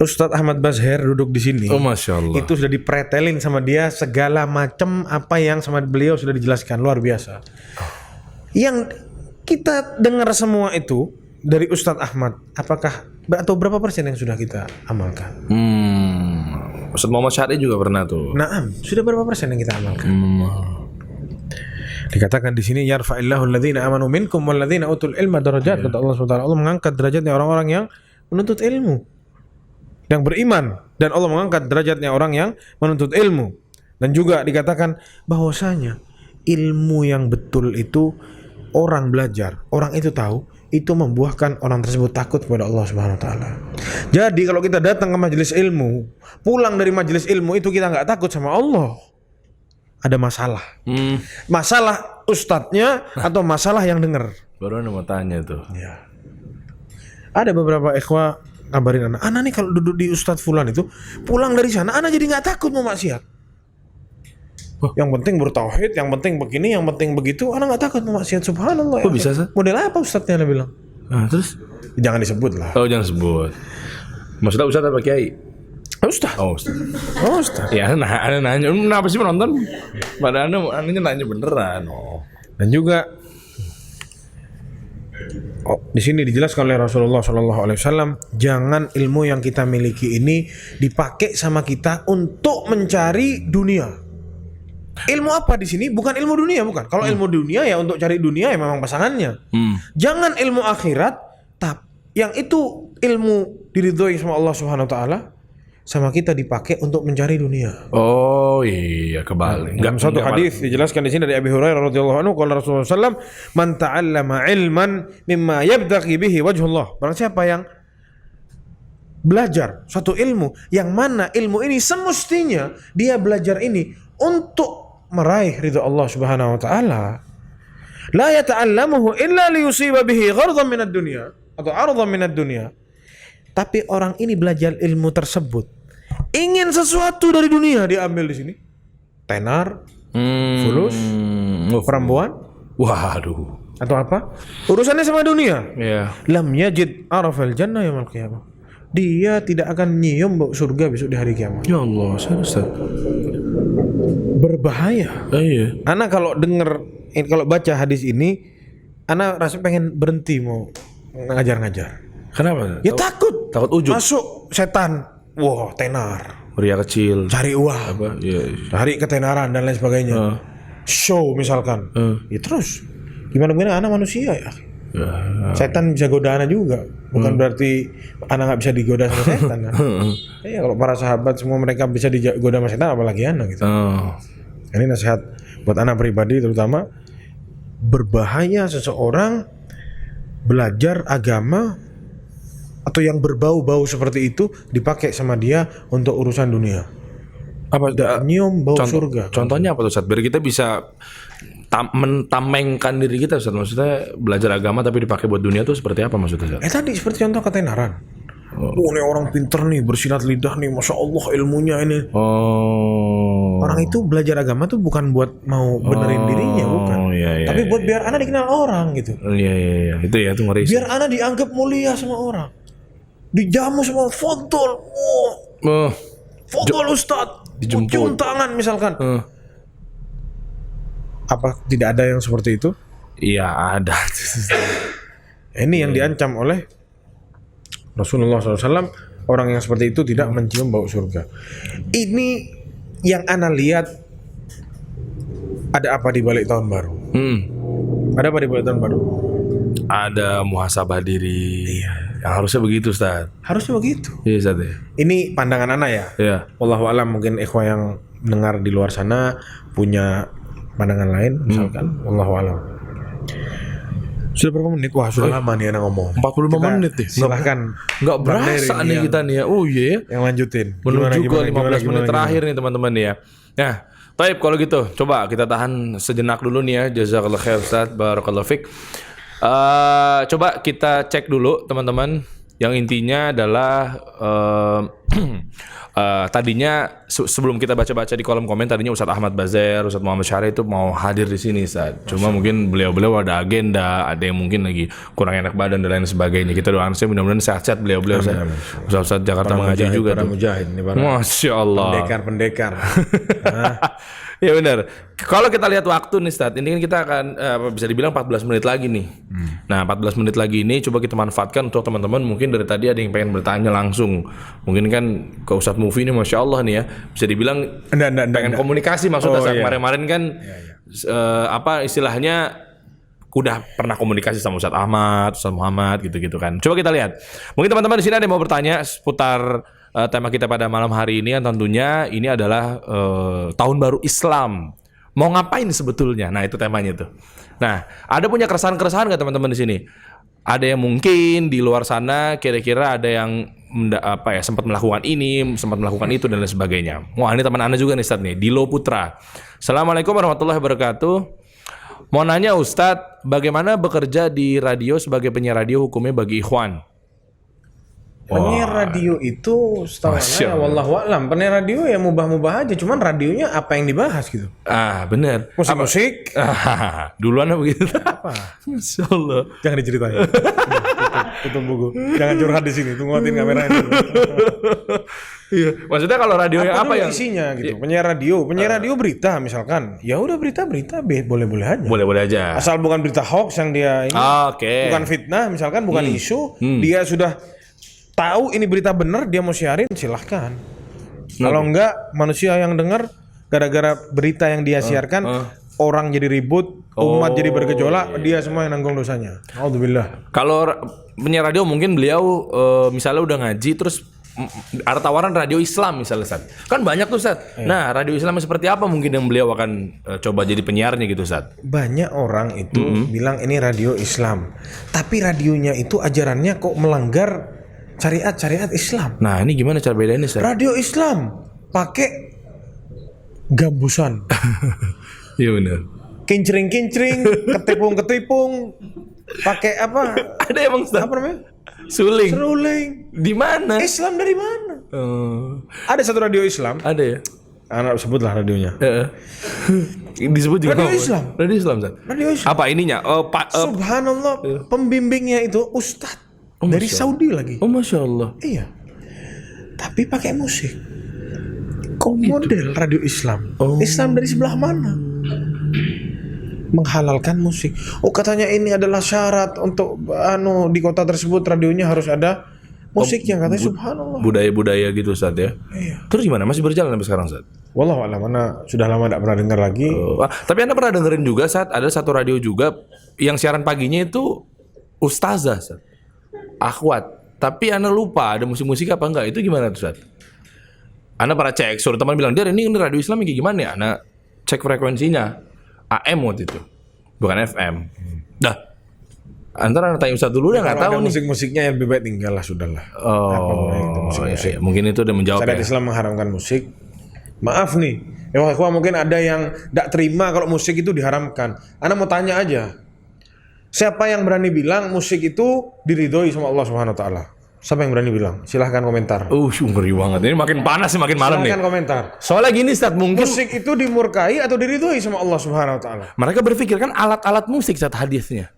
Ustadz Ahmad Bazher duduk di sini. Oh Masya Allah. Itu sudah dipretelin sama dia segala macam apa yang sama beliau sudah dijelaskan, luar biasa. Yang kita dengar semua itu dari Ustadz Ahmad, apakah atau berapa persen yang sudah kita amalkan? Ustadz Muhammad Syari juga pernah tuh. Naam, sudah berapa persen yang kita amalkan? Dikatakan di sini yarfa'illahu alladhina amanu minkum walladhina utul ilma darajat. Kata Allah SWT, Allah mengangkat derajatnya orang-orang yang menuntut ilmu, yang beriman, dan Allah mengangkat derajatnya orang yang menuntut ilmu. Dan juga dikatakan bahwasanya ilmu yang betul itu orang belajar, orang itu tahu, itu membuahkan orang tersebut takut kepada Allah Subhanahu wa taala. Jadi kalau kita datang ke majelis ilmu, pulang dari majelis ilmu itu kita nggak takut sama Allah, ada masalah. Masalah ustadznya atau masalah yang dengar. Baru mau tanya tuh. Ya. Ada beberapa ikhwah ngabarin anak nih kalau duduk di ustadz fulan itu pulang dari sana anak jadi nggak takut mau maksiat. Yang penting bertauhid, yang penting begini, yang penting begitu, anak nggak takut mau maksiat. Subhanallah. Kok bisa sih? Model apa ustadznya dia bilang? Terus? Jangan disebut lah. Oh jangan sebut. Maksudnya ustadz apa kiai? Ustadz. Oh ustadz. Oh ustadz. Ya ana nanya, kenapa sih menonton? Padahal anaknya nanya beneran. Oh. Dan juga di sini dijelaskan oleh Rasulullah SAW, jangan ilmu yang kita miliki ini dipakai sama kita untuk mencari dunia. Ilmu apa di sini? Bukan ilmu dunia, bukan. Kalau ilmu dunia ya untuk cari dunia ya memang pasangannya. Jangan ilmu akhirat, yang itu ilmu diridhoi sama Allah Subhanahu wa taala, sama kita dipakai untuk mencari dunia. Oh iya, kebalik. Dalam satu hadis dijelaskan di sini dari Abi Hurairah radhiyallahu anhu, qala Rasulullah sallallahu alaihi wasallam, "Man ta'allama ilman mimma yabtaghi bihi wajhullah." Barang siapa yang belajar suatu ilmu yang mana ilmu ini semestinya dia belajar ini untuk meraih ridha Allah Subhanahu wa taala, La yata'allamuhu illa liyusiba bihi ghardan minad dunya atau 'ardan minad dunya. Tapi orang ini belajar ilmu tersebut ingin sesuatu dari dunia diambil di sini. Tenar, fulus, perempuan, Waduh. atau apa? Urusannya sama dunia. Ya. Lam yajid arafal jannah yaumil qiyamah. Dia tidak akan nyium bau surga besok di hari kiamat. Ya Allah, Ustaz. Berbahaya. Iya. Ana kalau kalau baca hadis ini, ana rasa pengen berhenti mau ngajar-ngajar. Kenapa? Ya takut. Takut ujub. Masuk setan. Wah, tenar. Pria kecil. Cari uang. Apa? Iya. Cari ketenaran dan lain sebagainya. Show misalkan. Ya terus. Gimana anak manusia ya. Setan bisa goda anak juga. Bukan berarti anak nggak bisa digoda sama setan. Kan? Ya kalau para sahabat semua mereka bisa digoda sama setan, apalagi anak gitu. Ini nasihat buat anak pribadi terutama. Berbahaya seseorang belajar agama atau yang berbau-bau seperti itu dipakai sama dia untuk urusan dunia. Apa? Nyium bau surga. Contohnya apa tuh, Ustaz? Biar kita bisa mentamengkan diri kita, Ustaz. Maksudnya belajar agama tapi dipakai buat dunia tuh seperti apa maksudnya, Ustaz? Tadi seperti contoh ketenaran. Ini orang pinter nih, bersilat lidah nih, Masya Allah ilmunya ini. Orang itu belajar agama tuh bukan buat mau benerin dirinya, bukan. Iya, tapi buat biar anak dikenal orang gitu. Iya. Itu ya, itu ngeri. Biar anak dianggap mulia sama orang. Dijamu sama fotol. Fotol Ustadz. Dijemput. Cium tangan misalkan. Apa tidak ada yang seperti itu? Iya, ada. Ini yang diancam oleh Rasulullah SAW. Orang yang seperti itu tidak mencium bau surga. Ini yang ana lihat. Ada apa di balik tahun baru? Ada apa di balik tahun baru? Ada muhasabah diri. Iya. Yang harusnya begitu, Ustaz. Harusnya begitu. Iya, Ustaz ya. Ini pandangan ana ya. Iya. Wallahu a'lam, mungkin ikhwah yang dengar di luar sana punya pandangan lain misalkan. Wallahu a'lam. Sudah berapa menit? Wah, sudah lama nih anak ngomong. 45 menit nih. Silahkan. Nggak berasa nih kita nih ya. Oh iya. Yang lanjutin. Menuju ke 15 menit terakhir nih teman-teman nih ya. Nah, Taib kalau gitu, coba kita tahan sejenak dulu nih ya. Jazakallah khair Ustaz, barakallahu fik. Coba kita cek dulu teman-teman. Yang intinya adalah tadinya sebelum kita baca-baca di kolom komen, tadinya Ustadz Ahmad Bazair, Ustadz Muhammad Syarif itu mau hadir di sini, Ustadz. Cuma mungkin beliau-beliau ada agenda, ada yang mungkin lagi kurang enak badan dan lain sebagainya. Kita doakan saya mudah-mudahan sehat-sehat beliau-beliau. Ustadz Jakarta mengaji juga para tuh. Mujahid nih, para Masya Allah. pendekar. Ya benar. Kalau kita lihat waktu nih, Ustadz, ini kan kita akan bisa dibilang 14 menit lagi nih. Nah, 14 menit lagi ini coba kita manfaatkan untuk teman-teman. Mungkin dari tadi ada yang pengen bertanya langsung. Mungkin kan ke Ustadz Mufi ini Masya Allah nih ya, bisa dibilang pengen komunikasi maksudnya. Saat kemarin-kemarin kan apa istilahnya udah pernah komunikasi sama Ustadz Ahmad, Ustadz Muhammad gitu-gitu kan. Coba kita lihat. Mungkin teman-teman di sini ada yang mau bertanya seputar tema kita pada malam hari ini, yang tentunya ini adalah tahun baru Islam. Mau ngapain sebetulnya? Nah, itu temanya tuh. Nah, ada punya keresahan-keresahan nggak teman-teman di sini? Ada yang mungkin di luar sana kira-kira ada yang sempat melakukan ini, sempat melakukan itu dan lain sebagainya. Wah, ini teman Anda juga nih, Ustadz nih, Dilo Putra. Assalamualaikum warahmatullahi wabarakatuh. Mau nanya Ustadz, bagaimana bekerja di radio sebagai penyiar radio, hukumnya bagi ikhwan? Penyiar radio itu setahu saya wallahu a'lam. Penyiar radio ya mubah-mubah aja, cuman radionya apa yang dibahas gitu. Bener. Musik-musik. Duluan begitu. Apa? Masya Allah. Jangan diceritain. Tutup buku. Jangan curhat di sini. Tungguin kameranya dulu. Iya. Maksudnya kalau radionya apa yang isinya gitu? Penyiar radio berita misalkan. Ya udah berita boleh-boleh aja. Boleh-boleh aja. Asal bukan berita hoax yang dia ini. Bukan fitnah misalkan, bukan isu. Dia sudah tahu ini berita benar, dia mau siarin, silahkan. Kalau enggak, manusia yang dengar gara-gara berita yang dia siarkan, orang jadi ribut, umat jadi bergejolak, dia semua yang nanggung dosanya. Alhamdulillah. Kalau penyiar radio mungkin beliau misalnya udah ngaji terus ada tawaran radio Islam misalnya, Ustaz. Kan banyak tuh, Ustaz. Nah, radio Islam seperti apa mungkin yang beliau akan coba jadi penyiarnya gitu, Ustaz? Banyak orang itu bilang ini radio Islam. Tapi radionya itu ajarannya kok melanggar syariat Islam. Nah, ini gimana cara bedainnya, Ustaz? Radio Islam pakai gambusan. Iya benar. kincring-kincring, ketipung-ketipung, pakai apa? Ada emang Ustaz? Apa namanya? Suling. Seruling. Di mana? Islam dari mana? Oh, Ada satu radio Islam. ada ya? Anak sebutlah radionya. Disebut juga Radio apa? Islam. Radio Islam, Ustaz. Radio Islam. Apa ininya? Subhanallah, pembimbingnya itu ustadz dari Saudi lagi. Oh, Masya Allah. Iya. Tapi pakai musik. Kok model radio Islam? Islam dari sebelah mana? Menghalalkan musik. Oh, katanya ini adalah syarat untuk di kota tersebut radionya harus ada musik yang katanya subhanallah. Budaya-budaya gitu Ustaz ya. Iya. Terus gimana? Masih berjalan sampai sekarang Ustaz? Wallahu a'lam, mana sudah lama tidak pernah dengar lagi. Tapi Anda pernah dengerin juga saat ada satu radio juga yang siaran paginya itu ustazah Ustaz. Akhwat. Tapi Anda lupa ada musik-musik apa enggak? Itu gimana tuh Ustaz? Anda pernah cek, suruh teman bilang, "Dia ini radio Islam kayak gimana ya?" Anda cek frekuensinya. AM waktu itu. Bukan FM. Dah. Antara Anda tanya Ustaz dulu dia enggak tahu nih. Musik-musiknya yang lebih baik tinggallah sudahlah. Oh, itu musik-musik. iya. Mungkin itu udah menjawab Syariat ya. Islam mengharamkan musik. Maaf nih, mungkin ada yang tidak terima kalau musik itu diharamkan. Anda mau tanya aja, siapa yang berani bilang musik itu diridhoi sama Allah Subhanahu Wa Taala? Siapa yang berani bilang? Silahkan komentar. Ngeri banget. Ini makin panas sih makin malam nih. Silahkan komentar. Soalnya gini Ustaz, mungkin Musik itu dimurkai atau diridhoi sama Allah Subhanahu Wa Taala? mereka berpikir kan alat-alat musik saat hadisnya.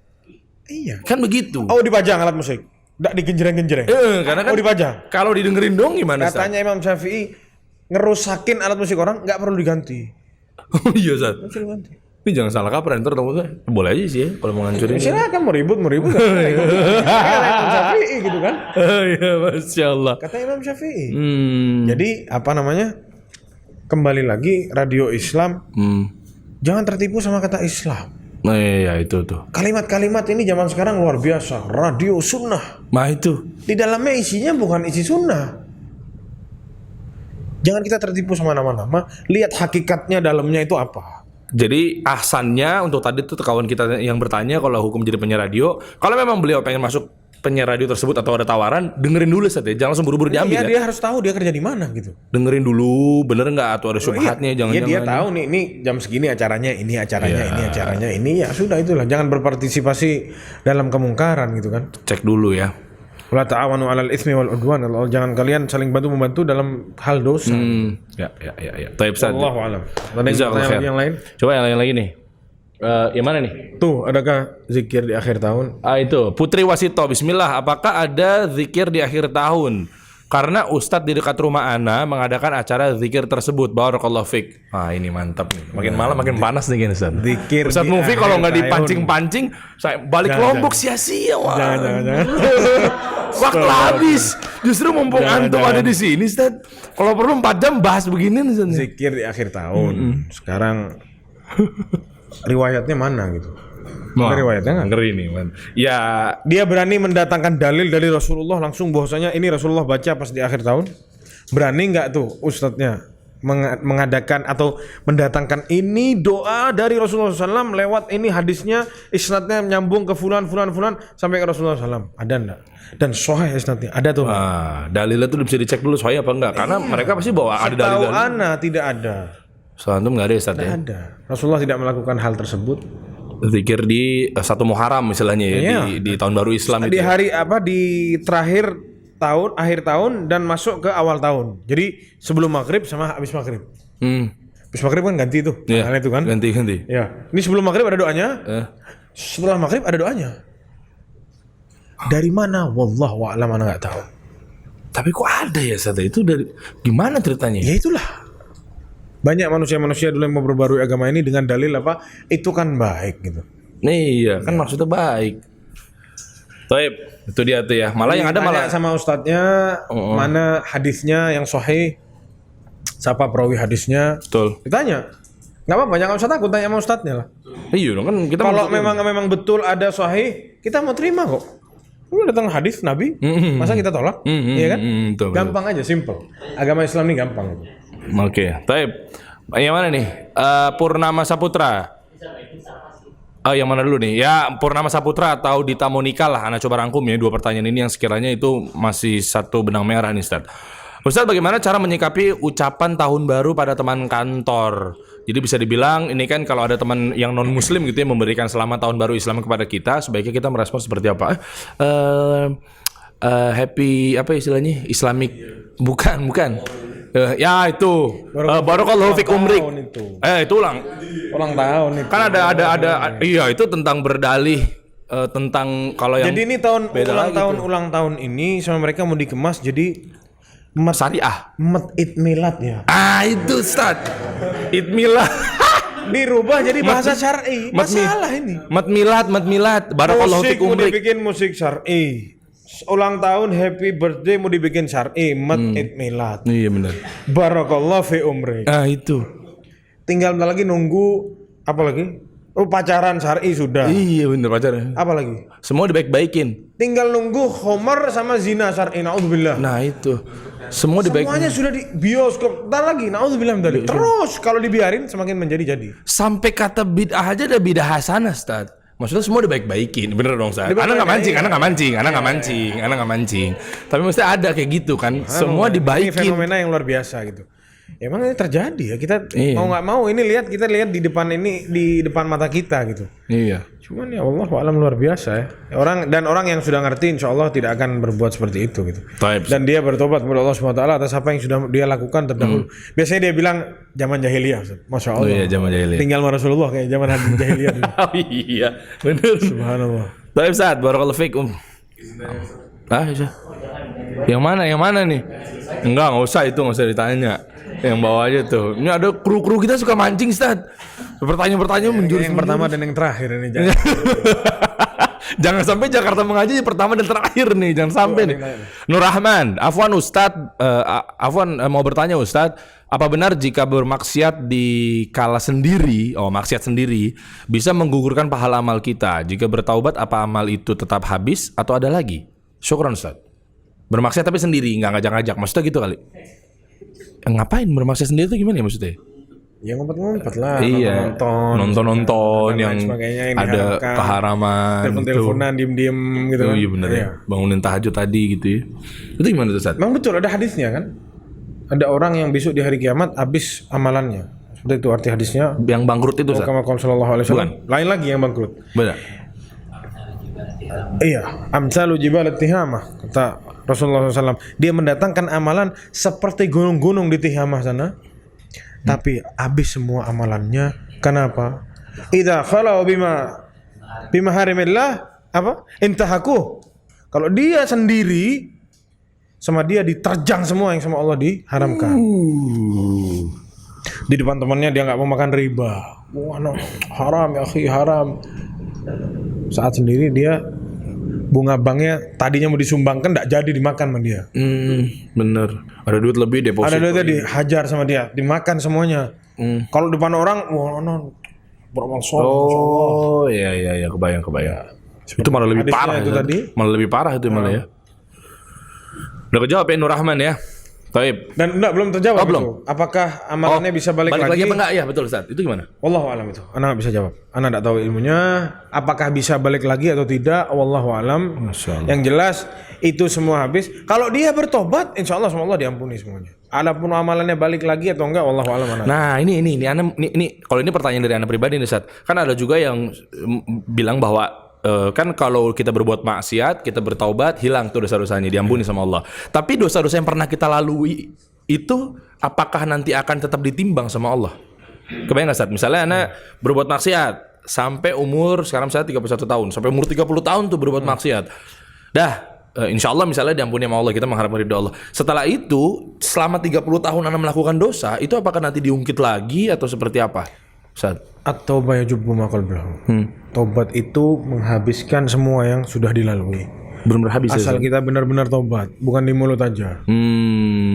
Iya. Kan begitu. Oh, dipajang alat musik. Tidak digenjreng-genjreng. Karena kan dipajang. kalau didengerin dong gimana Ustaz? Katanya Imam Syafi'i ngerusakin alat musik orang nggak perlu diganti. Oh iya Ustaz. Nggak perlu diganti. Ini jangan salah kaprah ntar dong Ustaz. Boleh aja sih ya kalau mau ngancurin. Silakan mau ribut. Imam Syafi'i gitu kan? Iya, Masya Allah. Kata Imam Syafi'i. Hmm. Jadi apa namanya? Kembali lagi radio Islam. Jangan tertipu sama kata Islam. Nah iya itu tuh. Kalimat-kalimat ini zaman sekarang luar biasa. Radio sunnah. Nah itu. Di dalamnya isinya bukan isi sunnah. Jangan kita tertipu sama nama-nama. Lihat hakikatnya dalamnya itu apa. Jadi ahsannya untuk tadi tuh kawan kita yang bertanya kalau hukum jadi penyiar radio, kalau memang beliau pengen masuk penyiar radio tersebut atau ada tawaran, dengerin dulu Ustaz ya. Jangan langsung buru-buru diambil Iya, ya. dia harus tahu dia kerja di mana gitu. Dengerin dulu, bener nggak atau ada syubhatnya, Iya, jangan-jangan. dia tahu nih, ini jam segini acaranya, ini acaranya, ini ya sudah itulah. Jangan berpartisipasi dalam kemungkaran gitu kan. Cek dulu ya. Wala ta'awanu 'alal itsmi wal 'udwan. Jangan kalian saling bantu-membantu dalam hal dosa. Ya. Taib Ustaz. Wallahu a'lam. Ada Jazakallah khair. yang lain? Coba yang lain lagi nih. Yang mana nih? Tuh, adakah zikir di akhir tahun? Itu Putri Wasito. Bismillah. Apakah ada zikir di akhir tahun? Karena Ustadz di dekat rumah Ana mengadakan acara zikir tersebut. Barakallahu fik. Ini mantap nih. Makin malam makin panas nih gini Ustadz. Zikir Ustadz di Mufi kalau akhir nggak tahun. dipancing-pancing, saya balik Lombok sia-sia. Jangan. Waktu habis. Justru mumpung antum ada di sini Ustadz. Kalau perlu 4 jam bahas begini Ustadz. Zikir di akhir tahun. Sekarang riwayatnya mana gitu? Ada riwayatnya nggak? Ngeri nih man. Ya Dia berani mendatangkan dalil dari Rasulullah langsung bahwasanya ini Rasulullah baca pas di akhir tahun. Berani nggak tuh ustadznya mengadakan atau mendatangkan ini doa dari Rasulullah SAW lewat ini hadisnya isnadnya nyambung ke fulan sampai ke Rasulullah SAW. Ada enggak? Dan sahih isnadnya ada tuh. dalilnya tuh bisa dicek dulu sahih apa enggak? Karena mereka pasti bawa ada dalil. Tahu ana tidak ada. Soalnya antum nggak ada Ustadz ya. Ada. Rasulullah tidak melakukan hal tersebut. Zikir di 1 Muharram misalnya ya, di tahun baru Islam Di itu. hari di terakhir tahun, akhir tahun dan masuk ke awal tahun. Jadi sebelum maghrib sama habis maghrib. Habis maghrib kan ganti tuh. Iya, Hal itu kan. Ganti. Ya. Ini sebelum maghrib ada doanya. Setelah maghrib ada doanya. Dari mana? Wallahu a'lam, ana nggak tahu. Tapi kok ada ya Ustadz? Itu dari gimana ceritanya? Ya itulah. Banyak manusia-manusia dulu yang mau berbarui agama ini dengan dalil apa? Itu kan baik gitu. Iya, kan maksudnya baik. Taib, itu dia tuh ya. Malah yang ada malah sama ustadznya mana hadisnya yang sahih, siapa perawi hadisnya. betul. Ditanya. Nggak apa-apa, jangan usah takut tanya sama ustadznya lah. Iya dong kan kita Kalau memang betul ada sahih, kita mau terima kok. Lu datang hadis Nabi, masa kita tolak? Iya kan? betul. Gampang aja, simple. Agama Islam ini gampang. Oke, Taib. Yang mana nih? Purnama Saputra. Yang mana dulu nih? Ya, Purnama Saputra atau Dita Monika lah. Ana coba rangkum ya 2 pertanyaan ini yang sekiranya itu masih satu benang merah nih, Ustaz. Ustadz, bagaimana cara menyikapi ucapan tahun baru pada teman kantor? Jadi bisa dibilang ini kan kalau ada teman yang non muslim gitu ya memberikan selamat tahun baru Islam kepada kita, sebaiknya kita merespon seperti apa? Happy apa istilahnya? Islamic bukan. Ya itu Barakallahu fik umrik. Itu Ulang tahun itu. kan ada iya itu tentang berdalih tentang kalau yang Jadi ini ulang tahun ini sama mereka mau dikemas jadi syariah. Id milad ya. Itu Ustaz. Id milad. Dirubah jadi bahasa syar'i. Masalah ini. Mat milad. Barakallahu Musik fik mau umrik. dibikin musik syar'i. Ulang tahun happy birthday mau dibikin syar'i. Id milad. Iya benar. Barakallahu fi umrik. Itu. Tinggal bentar lagi nunggu apa lagi? Oh, pacaran syar'i sudah. Iya benar pacaran. Apa lagi? Semua dibaik-baikin. Tinggal nunggu homer sama zina syar'i. Naudzubillah. Nah itu. Semua dibaik. Semuanya sudah di bioskop. Bentar lagi. Naudzubillah min dzalik. Terus kalau dibiarin semakin menjadi. Sampai kata bid'ah aja ada bid'ah hasanah, Ustaz. Maksudnya semua dibaik-baikin, bener dong, Ustaz. Anak nggak mancing. Tapi mesti ada kayak gitu kan. Semua Ini dibaikin. fenomena yang luar biasa gitu. Emang ini terjadi ya, kita mau nggak mau ini kita lihat di depan mata kita gitu. Iya. Cuman ya Allah alam luar biasa ya. Orang yang sudah ngerti insya Allah tidak akan berbuat seperti itu gitu. Taib. Dan dia bertobat kepada Allah SWT atas apa yang sudah dia lakukan terdahulu. Biasanya dia bilang zaman jahiliyah, Masya Allah. Oh iya, zaman jahiliyah. Tinggal sama Rasulullah kayak zaman jahiliyah dulu. Oh iya, bener. Subhanallah. Taib Ustaz, barakallahu fikum. Iya. Yang mana nih? Enggak usah ditanya. Yang bawa aja tuh. Ini ada kru-kru kita suka mancing, Ustaz. Pertanyaan-pertanyaan menjurus. Yang pertama dan yang terakhir ini jangan. Jangan sampai Jakarta Mengaji pertama dan terakhir nih, jangan sampai nih. Nur Rahman, afwan Ustadz, mau bertanya Ustadz, apa benar jika bermaksiat di kala sendiri, maksiat sendiri, bisa menggugurkan pahala amal kita? Jika bertaubat, apa amal itu tetap habis atau ada lagi? Syukran Ustadz. Bermaksiat tapi sendiri, nggak ngajak-ngajak, maksudnya gitu kali? Ngapain bermaksiat sendiri itu gimana ya maksudnya? Ya ngumpet-ngumpet lah, Iya, nonton yang sebagainya, yang ada diharapkan. keharaman, Telepon-teleponan diem-diem gitu kan. Iya bener ya. Bangunin tahajud tadi gitu ya. Itu gimana tuh Ustaz? Memang betul ada hadisnya kan. Ada orang yang besok di hari kiamat habis amalannya. Seperti itu arti hadisnya. Yang bangkrut itu Ustaz? Kama qala sallallahu alaihi wasallam. Lain lagi yang bangkrut. Benar. Iya, amsalu jibal tihamah kata Rasulullah SAW. Dia mendatangkan amalan seperti gunung-gunung di Tihamah sana. Tapi habis semua amalannya. Kenapa? Idza khalau bima harimillah apa? Intahaku. Kalau dia sendiri sama dia diterjang semua yang sama Allah diharamkan. Di depan temannya dia nggak mau makan riba. Wah, no, haram ya akhi, haram. Saat sendiri dia bunga banknya tadinya mau disumbangkan nggak jadi dimakan sama dia. Bener. Ada duit lebih deposit. Ada duitnya dihajar sama dia, dimakan semuanya. Kalau depan orang, wah no, beramal soleh. Oh iya kebayang. Itu malah lebih Hadisnya parah itu ya. tadi. Malah lebih parah itu malah ya. Udah kejawab ya Nur Rahman ya. Taib. Dan enggak belum terjawab belum. itu. Apakah amalannya bisa balik lagi? apa enggak? Iya betul Ustaz. Itu gimana? Wallahu alam itu. Anak nggak bisa jawab. Anak enggak tahu ilmunya. Apakah bisa balik lagi atau tidak? Wallahu alam. Masya Allah. Yang jelas itu semua habis. Kalau dia bertobat, insya Allah sama Allah diampuni semuanya. Adapun amalannya balik lagi atau enggak, wallahu alam. Anak. Nah ini kalau ini pertanyaan dari anak pribadi nih Ustaz. Kan ada juga yang bilang bahwa kan kalau kita berbuat maksiat, kita bertaubat, hilang tuh dosa-dosanya, diampuni sama Allah. Tapi dosa-dosa yang pernah kita lalui itu apakah nanti akan tetap ditimbang sama Allah? Kebayang nggak Ustaz? Misalnya anak berbuat maksiat sampai umur sekarang saya 31 tahun, sampai umur 30 tahun tuh berbuat maksiat. Insya Allah misalnya diampuni sama Allah, kita mengharapkan ridho Allah. Setelah itu selama 30 tahun anak melakukan dosa, itu apakah nanti diungkit lagi atau seperti apa? Ustaz. At-taubah yajubbu ma qablahu. Tobat itu menghabiskan semua yang sudah dilalui. Benar-benar habis Asal kita benar-benar tobat, bukan di mulut aja.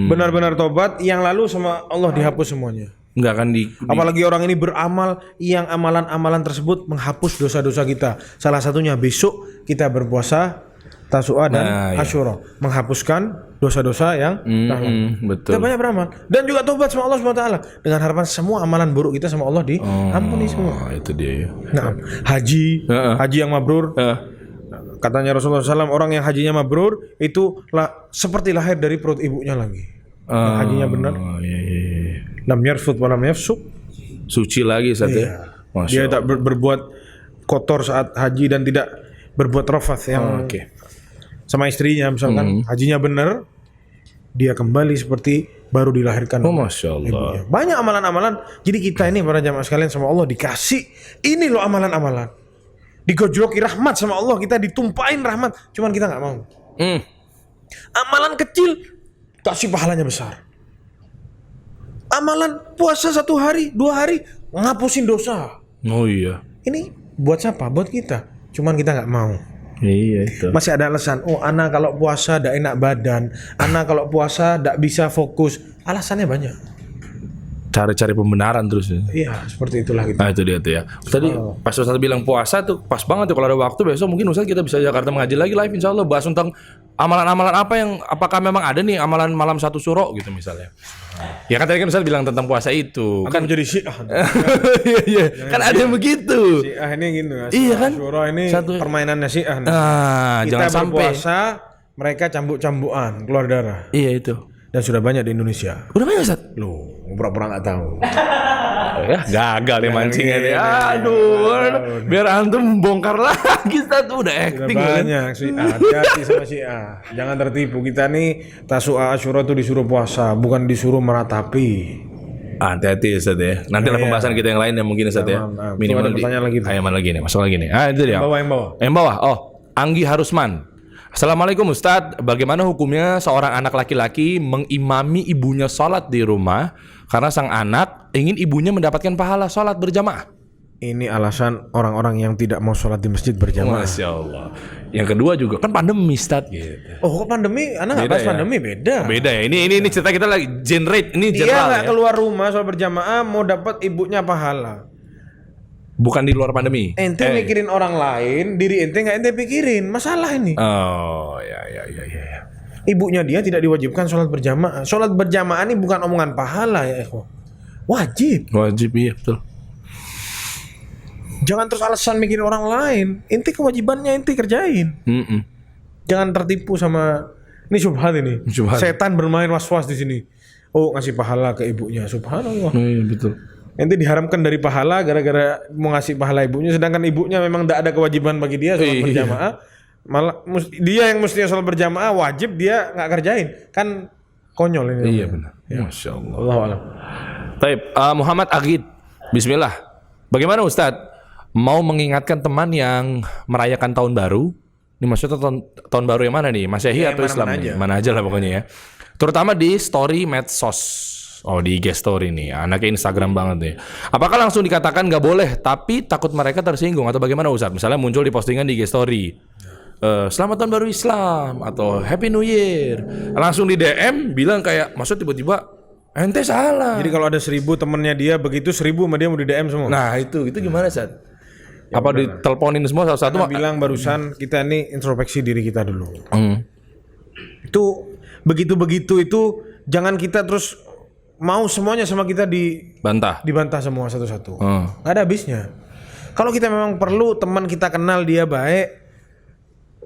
Benar-benar tobat, yang lalu sama Allah dihapus semuanya. Nggak akan Apalagi orang ini beramal yang amalan-amalan tersebut menghapus dosa-dosa kita. Salah satunya besok kita berpuasa Tasu'a dan Asyura, menghapuskan dosa-dosa yang betul. kita banyak beramal dan juga tobat sama Allah SWT dengan harapan semua amalan buruk kita sama Allah diampuni semua. Itu dia ya. Nah, haji yang mabrur. Katanya Rasulullah SAW, orang yang hajinya mabrur itu seperti lahir dari perut ibunya lagi. hajinya benar. Iya. Lam yarfud wa lam yafsuq. Suci lagi Ustaz ya. Masya Dia tak berbuat kotor saat haji dan tidak berbuat rafath yang Oke. sama istrinya misalkan. Hajinya benar, dia kembali seperti baru dilahirkan. Masya Allah. Banyak amalan-amalan. Jadi kita ini para jamaah sekalian sama Allah dikasih ini loh amalan-amalan. Digojloki rahmat sama Allah, kita ditumpahin rahmat, cuman kita nggak mau. Amalan kecil kasih pahalanya besar. Amalan puasa 1 hari, 2 hari ngapusin dosa. Oh iya. Ini buat siapa? Buat kita. Cuman kita nggak mau. Iya itu. Masih ada alasan. Oh, ana kalau puasa ndak enak badan. Ana kalau puasa ndak bisa fokus. Alasannya banyak. Cari-cari pembenaran terus ya. Iya, seperti itulah kita. Nah itu dia tuh ya. Tadi pas Ustaz bilang puasa tuh pas banget tuh, kalau ada waktu besok mungkin Ustaz kita bisa Jakarta mengaji lagi live insya Allah, bahas tentang amalan-amalan apa yang, apakah memang ada nih amalan malam 1 syuro gitu misalnya. Ya kan tadi kan Ustaz bilang tentang puasa itu. Kan menjadi syiah. Iya. Kan ada yang begitu. Syiah ini gitu. Iya kan? Syuro ini permainannya syiah. Nah, Kita jangan sampai berpuasa, mereka cambuk-cambukan, keluar darah. Iya itu. Dan sudah banyak di Indonesia. Udah banyak Ustaz? Loh, pura-pura nggak tahu. Ya, gagal nih mancingannya. Aduh, biar antum bongkar lagi Ustaz, udah acting. Sudah banyak sih. Hati-hati sama Syiah. Jangan tertipu. Kita nih Tasu'a Asyura tuh disuruh puasa, bukan disuruh meratapi. Hati-hati Ustaz ya. Nanti lah pembahasan kita yang lain yang mungkin Ustaz ya. Minimal ada pertanyaan lagi. Ayo mana lagi nih, masuk lagi nih. Itu dia. Yang bawah. Yang bawah. Oh, Anggi Harusman. Assalamualaikum Ustadz, bagaimana hukumnya seorang anak laki-laki mengimami ibunya sholat di rumah karena sang anak ingin ibunya mendapatkan pahala sholat berjamaah? Ini alasan orang-orang yang tidak mau sholat di masjid berjamaah. Masya Allah. Yang kedua juga kan pandemi Ustadz gitu. Oh, kok pandemi? Anak nggak bahas ya? pandemi, beda. Beda ya. Ini cerita kita lagi generate, ini Dia general nggak ya. keluar rumah sholat berjamaah mau dapat ibunya pahala. Bukan di luar pandemi. Ente mikirin orang lain, diri ente nggak ente pikirin. Masalah ini. Oh ya. Ibunya dia tidak diwajibkan sholat berjamaah. Sholat berjamaah ini bukan omongan pahala ya, ikhwan. Wajib. Wajib iya betul. Jangan terus alasan mikirin orang lain. Ente kewajibannya ente kerjain. Jangan tertipu sama ini syubhat ini. Syubhat. Setan bermain was-was di sini. Oh, ngasih pahala ke ibunya. Subhanallah. Iya betul. Ente diharamkan dari pahala gara-gara mau ngasih pahala ibunya, sedangkan ibunya memang tidak ada kewajiban bagi dia sholat berjamaah. Malah dia yang mestinya sholat berjamaah wajib, dia nggak kerjain. Kan konyol ini. Iya benar. Masya Allah. Allahu a'lam. Taib, Muhammad Agid, Bismillah. Bagaimana Ustadz mau mengingatkan teman yang merayakan tahun baru? Ini maksudnya tahun baru yang mana nih? Masehi atau Islam? Mana aja lah pokoknya ya. Terutama di story medsos. Oh di IG story nih, anaknya Instagram banget nih. Apakah langsung dikatakan nggak boleh, tapi takut mereka tersinggung atau bagaimana Ustadz? Misalnya muncul di postingan di IG story, Selamat tahun baru Islam atau Happy New Year, langsung di DM bilang kayak, maksud tiba-tiba ente salah. Jadi kalau ada 1000 temennya dia begitu 1000 sama dia mau di DM semua. Nah itu gimana Ustadz? Apa diteleponin semua satu-satu? Bilang barusan kita ini introspeksi diri kita dulu. Itu begitu itu jangan kita terus mau semuanya sama kita dibantah semua satu-satu. Nggak ada habisnya. Kalau kita memang perlu teman kita kenal dia baik,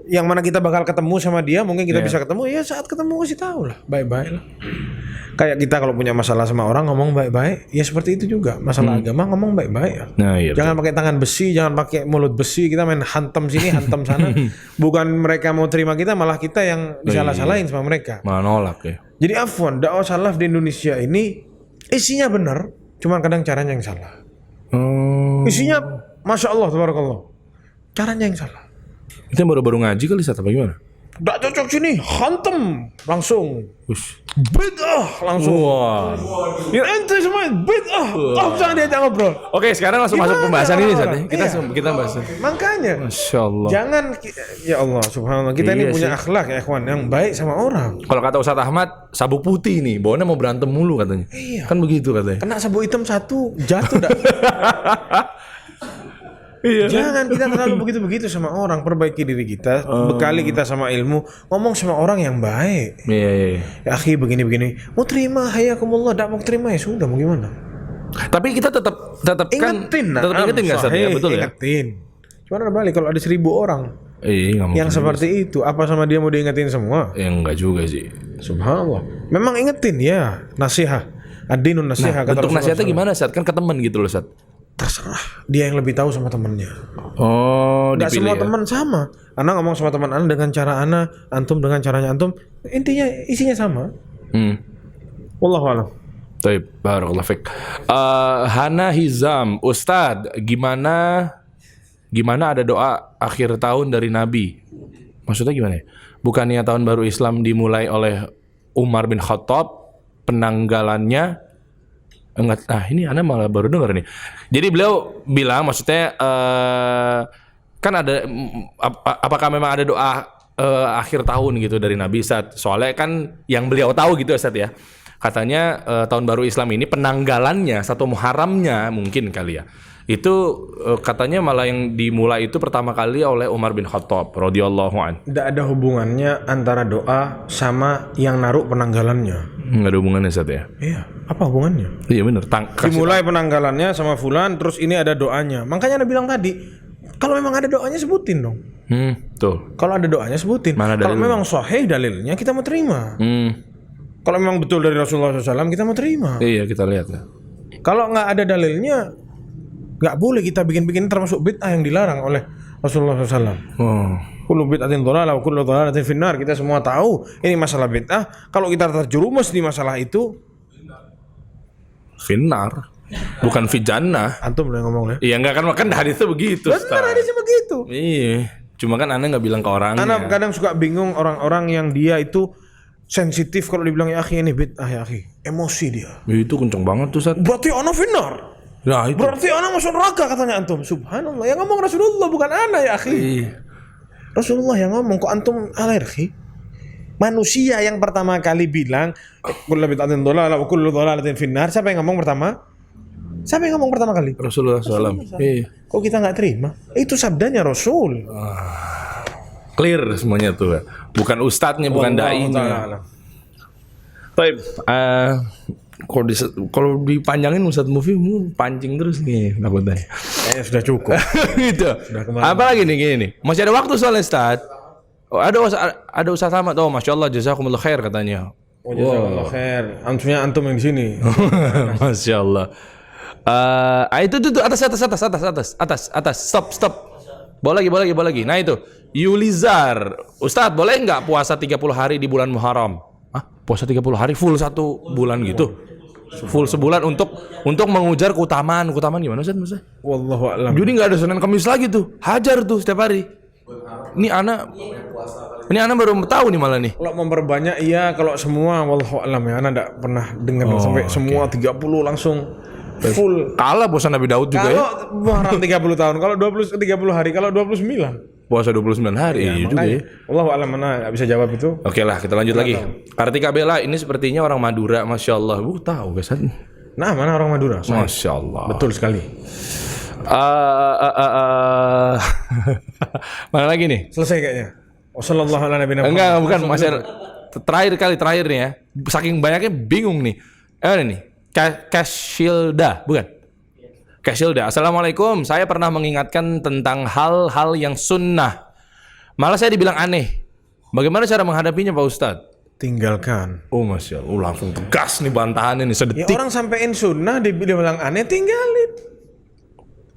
yang mana kita bakal ketemu sama dia, mungkin kita bisa ketemu. Ya saat ketemu kasih tahu lah, baik-baik lah. Kayak kita kalau punya masalah sama orang ngomong baik-baik, ya seperti itu juga. Masalah agama ngomong baik-baik ya. Nah, iya, jangan pakai tangan besi, jangan pakai mulut besi. Kita main hantam sini, hantam sana. Bukan mereka mau terima kita, malah kita yang disalah-salahin sama mereka. Malah nolak ya. Jadi afwan, dakwah salaf di Indonesia ini isinya benar, cuman kadang caranya yang salah. Isinya Masya Allah, tabarakallah, caranya yang salah. Itu yang baru-baru ngaji kali Ustaz, apa gimana? Nggak cocok sini, hantem langsung. Bid'ah langsung. Wah. Ya ente semua bid'ah. Jangan diajak ngobrol. Oke, sekarang langsung masuk pembahasan ini Ustaz. Kita bahas. Makanya. Masya Allah. Jangan, ya Allah subhanallah, kita ini punya akhlak ya ikhwan yang baik sama orang. Kalau kata Ustaz Ahmad, sabuk putih nih, bawahnya mau berantem mulu katanya. Iya. Kan begitu katanya. Kena sabuk hitam satu jatuh dah. Iya. Jangan kita terlalu begitu-begitu sama orang. Perbaiki diri kita, bekali kita sama ilmu, ngomong sama orang yang baik. Iya. Ya akhi begini-begini, mau terima hayakumullah, tidak mau terima ya sudah, mau gimana. Tapi kita tetap Ingetin nggak Ustaz ya? Betul ya. Ingetin. Cuman ada balik, kalau ada 1000 orang Nggak mungkin Yang seperti itu, apa sama dia mau diingetin semua? Ya enggak juga sih. Subhanallah. Memang ingetin ya, nasihat. Ad-dinun nasihat. Kata Bentuk Rasulullah nasihatnya SAW. gimana, Ustaz? Kan ke teman gitu loh, Ustaz. Terserah, dia yang lebih tahu sama temannya. Oh, Nggak dipilih semua ya. teman sama. Ana ngomong sama teman ana dengan cara ana, antum dengan caranya antum. Intinya isinya sama. Wallahu a'lam. Baik, barakallahu fiik. Hana Hizam, Ustadz, gimana ada doa akhir tahun dari Nabi? Maksudnya gimana ya? Bukannya tahun baru Islam dimulai oleh Umar bin Khattab, penanggalannya enggak? Ini Ana malah baru dengar nih. Jadi beliau bilang, maksudnya kan ada apakah memang ada doa akhir tahun gitu dari Nabi Ustadz? Soalnya kan yang beliau tahu gitu Ustadz ya. Katanya tahun baru Islam ini penanggalannya, satu Muharramnya mungkin kali ya. Itu katanya malah yang dimulai itu pertama kali oleh Umar bin Khattab radhiyallahu an. Tidak ada hubungannya antara doa sama yang naruh penanggalannya. Nggak ada hubungannya Ustaz ya? Iya, apa hubungannya? Iya benar. Dimulai penanggalannya sama fulan, terus ini ada doanya. Makanya Anda bilang tadi, kalau memang ada doanya sebutin dong. Tuh. Kalau ada doanya sebutin. Mana Kalau dalilnya? memang sahih dalilnya kita mau terima. Kalau memang betul dari Rasulullah SAW kita mau terima. Iya kita lihat ya. Kalau nggak ada dalilnya, nggak boleh kita bikin-bikin, termasuk bid'ah yang dilarang oleh Rasulullah SAW. Kullu bid'atin dhalalah wa kullu dhalalatin finnar. Kita semua tahu ini masalah bid'ah. Kalau kita terjerumus di masalah itu, Finnar, bukan fijannah. antum boleh ngomong ya. Iya nggak kan hadisnya begitu. Benar, hadisnya begitu. Iya. Cuma kan Anda nggak bilang ke orangnya. Anak kadang suka bingung orang-orang yang dia itu sensitif kalau dibilang ya akhi ini bid'ah ya akhi. Emosi dia. Itu kenceng banget tuh Ustaz. Berarti ana finnar. Nah itu. Berarti ana masuk neraka katanya antum. Subhanallah. Yang ngomong Rasulullah bukan ana ya akhi. Iya. Rasulullah yang ngomong, kok antum alergi? Manusia yang pertama kali bilang kullu bid'atin dhalalah wa kullu dhalalatin finnar. Siapa yang ngomong pertama? Siapa yang ngomong pertama kali? Rasulullah SAW. Iya. Kok kita nggak terima? Itu sabdanya Rasul. Clear semuanya tuh. Bukan ustadznya, bukan dai-nya. Baik. Kalau dipanjangin Ustadz Mufi pancing terus nih takutnya. Kayaknya sudah cukup. Gitu. Apa lagi nih gini nih? Masih ada waktu soalnya Ustadz. Oh, ada Ustadz Ahmad. Oh, masya Allah, jazakumullah khair katanya. Oh, jazakallah khair. Antum yang di sini. Masya Allah. Itu tuh atas. Stop. Boleh lagi. Nah itu Yulizar. Ustadz, boleh nggak puasa 30 hari di bulan Muharram? Puasa 30 hari full 1 bulan gitu? Full sebulan untuk mengujar keutamaan gimana Ustadz maksudnya? Wallahu a'lam. Jadi nggak ada Senin Kamis lagi tuh, hajar tuh setiap hari. Ini anak baru tahu nih malah nih. Kalau memperbanyak iya, kalau semua wallahu a'lam ya. Ana enggak pernah dengar sampai semua 30 langsung full. Kalah puasa Nabi Daud juga ya. Kalau Muharram 30 tahun, kalau 30 hari, kalau 29. Puasa 29 hari juga ya. Wallahu a'lam, mana enggak bisa jawab itu. Oke lah, kita lanjut lagi. Kartika Bella ini sepertinya orang Madura, masya Allah. Tahu guys. Nah, mana orang Madura? Masya Allah. Betul sekali. Mana lagi nih? Selesai kayaknya. Wassallallahu ala nabiyina Muhammad. Enggak, bukan. Masih ada terakhir nih ya. Saking banyaknya bingung nih. Ada nih. Kashilda, bukan? Kashilda. Assalamualaikum. Saya pernah mengingatkan tentang hal-hal yang sunnah. Malah saya dibilang aneh. Bagaimana cara menghadapinya Pak Ustadz? Tinggalkan. Oh masya Allah, langsung tegas nih bantahannya nih Ya sedetik. orang sampein sunnah dibilang aneh, tinggalin.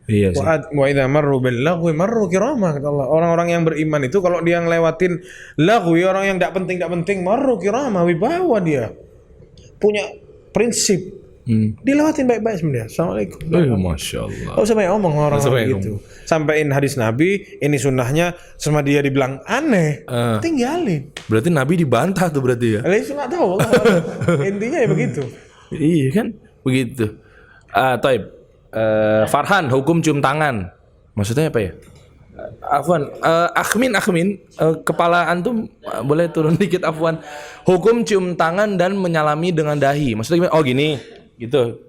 Iya sih. Wa idza marru bil lagwi marru kiramah kata Allah. Orang-orang yang beriman itu kalau dia ngelewatin lagwi, orang yang enggak penting marru kiramah, wibawa dia. Punya prinsip. Dilewatin baik-baik sebenarnya. Assalamualaikum. Masya Allah. Gak usah banyak omong orang Sampai gitu. Sampein hadis Nabi, ini sunnahnya, sama dia dibilang aneh, tinggalin. Berarti Nabi dibantah tuh berarti ya? Itu nggak tahu. Intinya ya begitu. Iya kan, begitu. Taib. Farhan, hukum cium tangan. Maksudnya apa ya? Afwan, Akhmin, kepala antum boleh turun dikit Afwan. Hukum cium tangan dan menyalami dengan dahi. Maksudnya gimana? Oh gini, gitu.